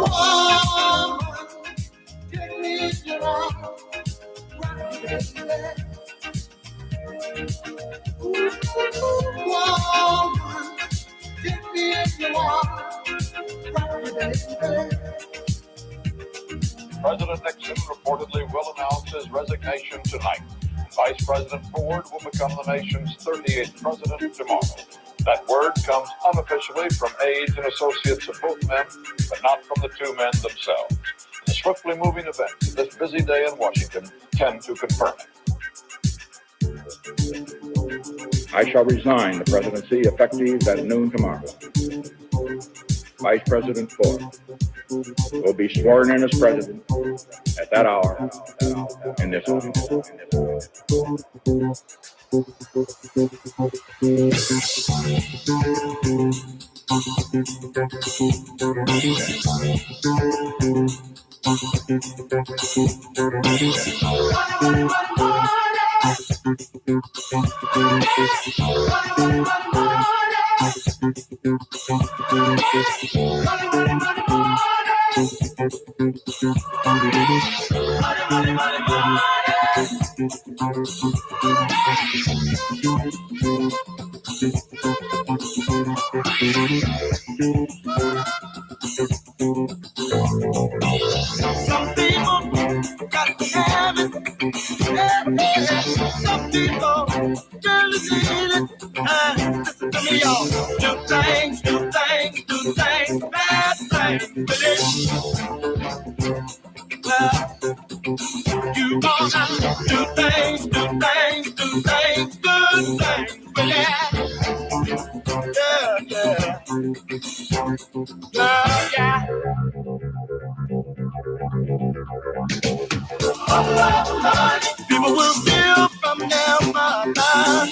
Woman, take me as you are, rock you, baby. Woman, take me as you are, rock you, baby. President Nixon reportedly will announce his resignation tonight. Vice President Ford will become the nation's 38th president tomorrow. That word comes unofficially from aides and associates of both men, but not from the two men themselves. The swiftly moving events of this busy day in Washington tend to confirm it. I shall resign the presidency effective at noon tomorrow. Vice President Ford will be sworn in as president at that hour in this office. Some people got to have it. Yeah. Some people just need it. Listen to me, y'all. Do things, bad things. But well, you gonna do things, good things. But yeah. People will steal from their mother.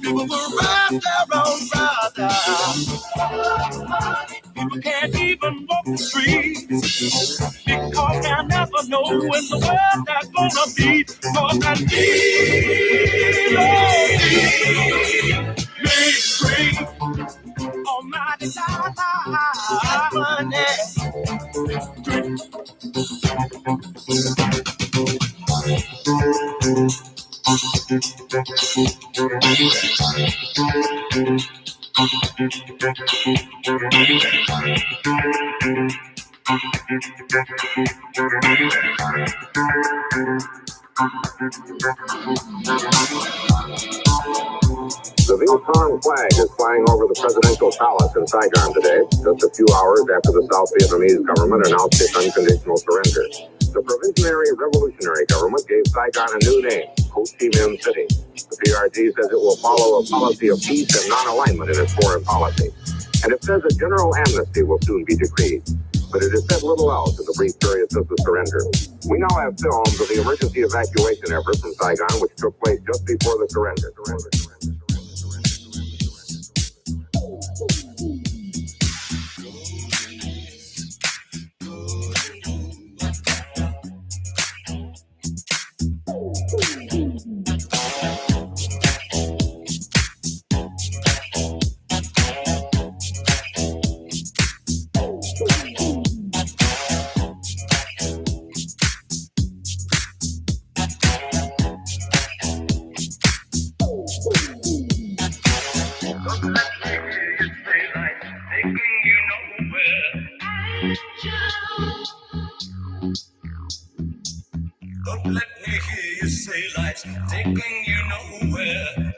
People will rob their own brother. People can't even walk the streets because they'll never know when the world that's gonna be. Cause that me free. Almighty God, The Vietcong flag is flying over the presidential palace in Saigon today, just a few hours after the South Vietnamese government announced its unconditional surrender. The Provisionary Revolutionary Government gave Saigon a new name, Ho Chi Minh City. The PRG says it will follow a policy of peace and non-alignment in its foreign policy. And it says a general amnesty will soon be decreed. But it has said little else in the brief period since the surrender. We now have films of the emergency evacuation effort from Saigon, which took place just before the surrender. Don't let me hear you say life's taking you nowhere.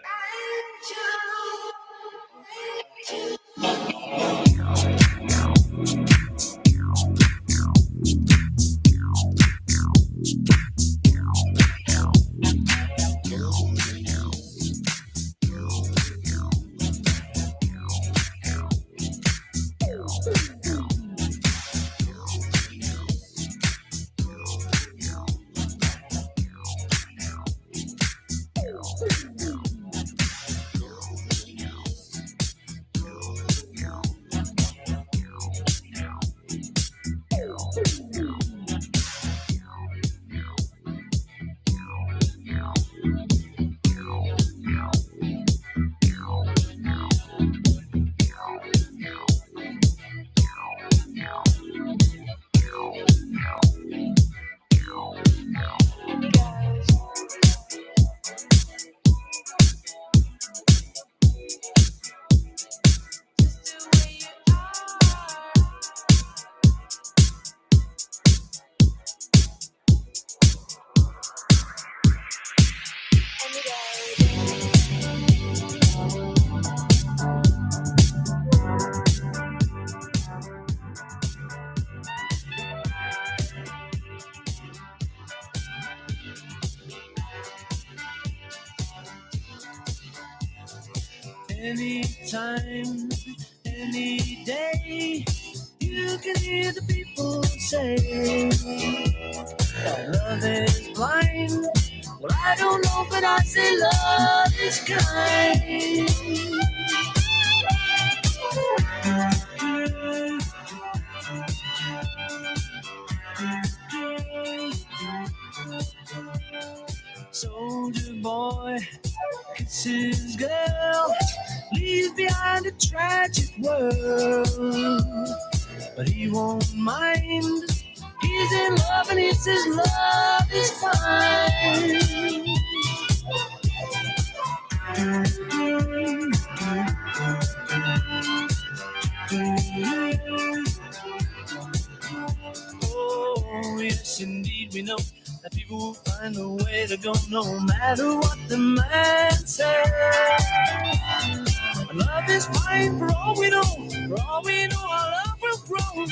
Anytime, any day, you can hear the people say that love is blind. Well, I don't know, but I say love is kind. Soldier boy kisses girl, leaves behind a tragic world, but he won't mind. He's in love and he says love is fine. we know that people will find a way to go no matter what the man says. Love is fine for all we know. For all we know, our love will grow.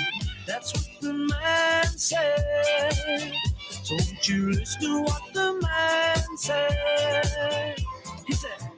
That's what the man said. So won't you listen to what the man said? He said,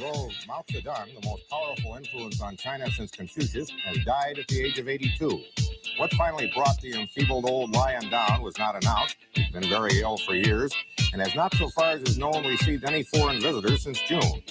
Although Mao Zedong, the most powerful influence on China since Confucius, has died at the age of 82. What finally brought the enfeebled old lion down was not announced. He's been very ill for years and has not, so far as is known, received any foreign visitors since June.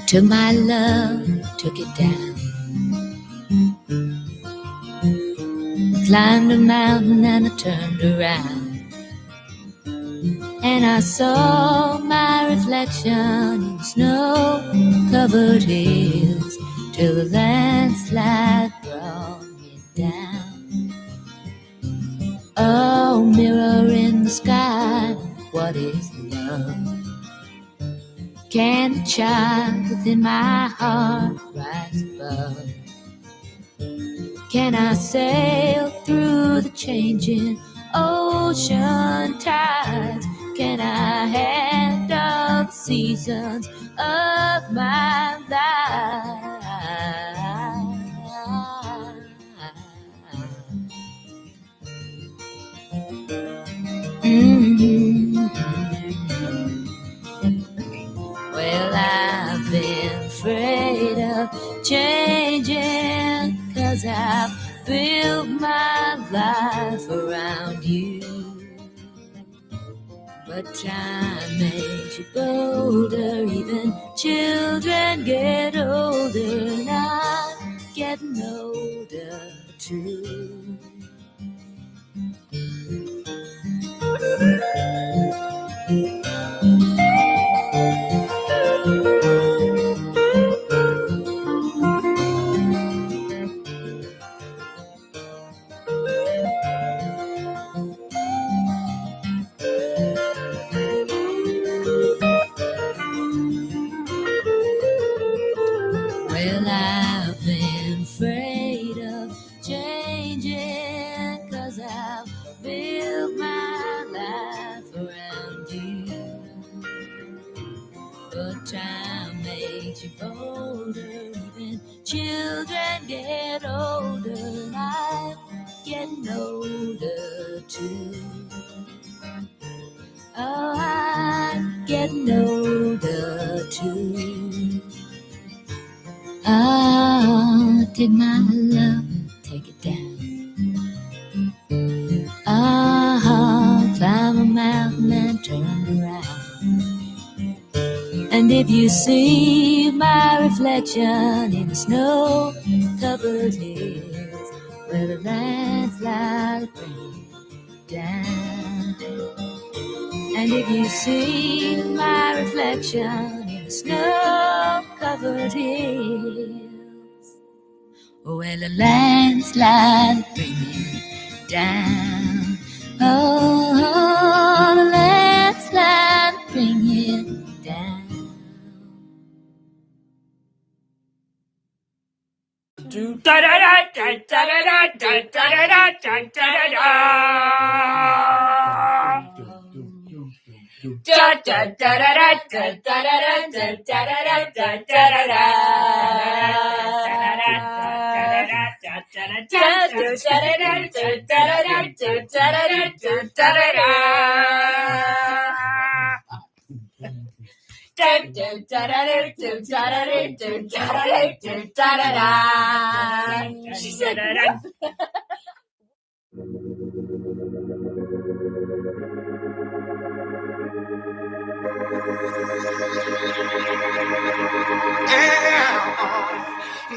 Took my love, took it down. I climbed a mountain and I turned around, and I saw my reflection in snow-covered hills till the landslide brought me down. Oh, mirror in the sky, what is love? Can the child within my heart rise above? Can I sail through the changing ocean tides? Can I handle the seasons of my life? Well, I've been afraid of changing, 'cause I've built my life around you. But time makes you bolder, even children get older, and I'm getting older too. Well, I've been afraid of changing, 'cause I've built my life around you. But time makes you bolder, even children get older, and I'm getting older too. Oh, I'm getting older too. Oh, take my love, take it down. Oh, climb a mountain and turn around. And if you see my reflection in the snow-covered hills, where the landslide bring down. And if you see my reflection in the snow-covered hills, where the landslide bring it down. Oh, the landslide bring it down. She said,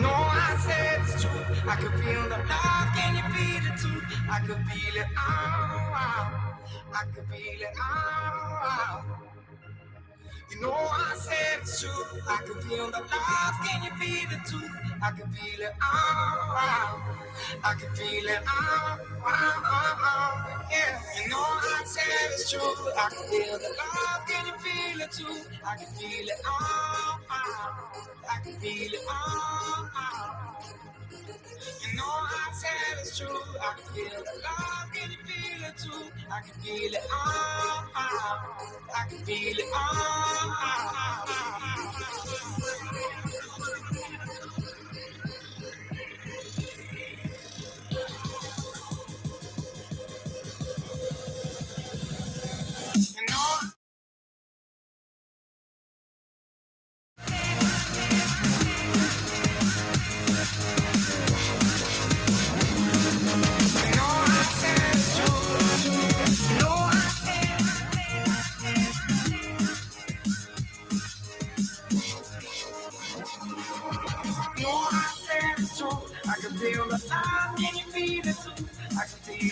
No, I said it's true. I could feel the love. Can you feel it too? I could feel it. I could feel it. You know I said it's true. I could feel the love. Can you feel it too? I could feel it. I could feel it. Yeah. You know I said it's true. I could feel the love. Can you feel it too? I could feel it. I could feel it. You know I said it's true. I can feel the love. Can you feel it too? I can feel it. I can feel it. You know.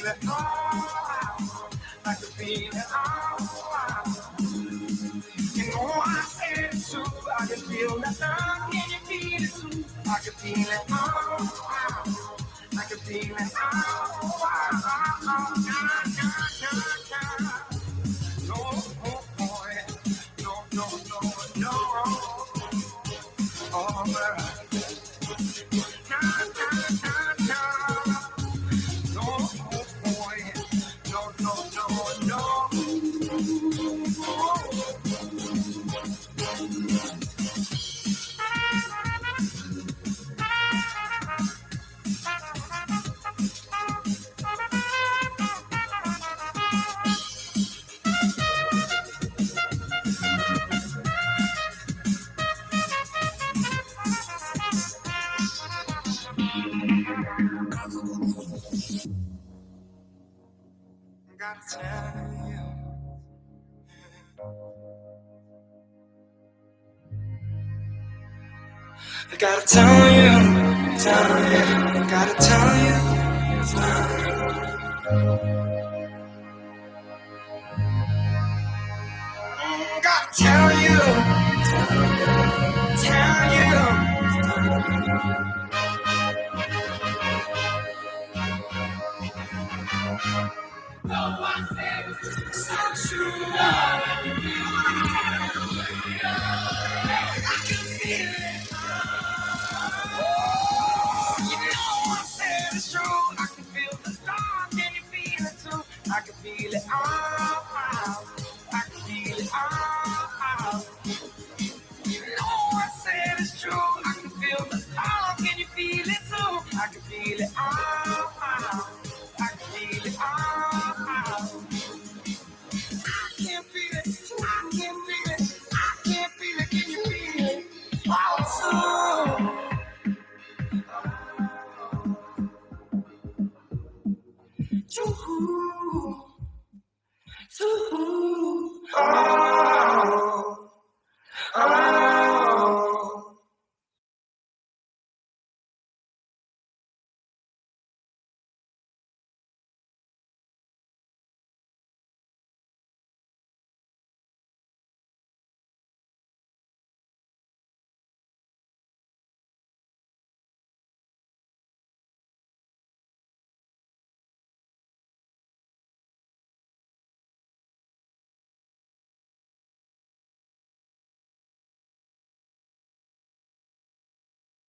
feel it. Oh, I can feel it. Oh, you know I said it too. I can feel that love. Can you feel it too? I can feel it. Oh, I can feel it. No, oh, I gotta tell you, gotta tell you. Gotta tell you, tell you. So true. I can feel it. You know I said it's true. I can feel the stars. Can you feel it too? I can feel it. I can feel it. You know I said it's true. I can feel the stars. Can you feel it too? I can feel it. I can feel it. I can't feel it. I can't feel it. I can't feel it. Can you feel it? Oh, so.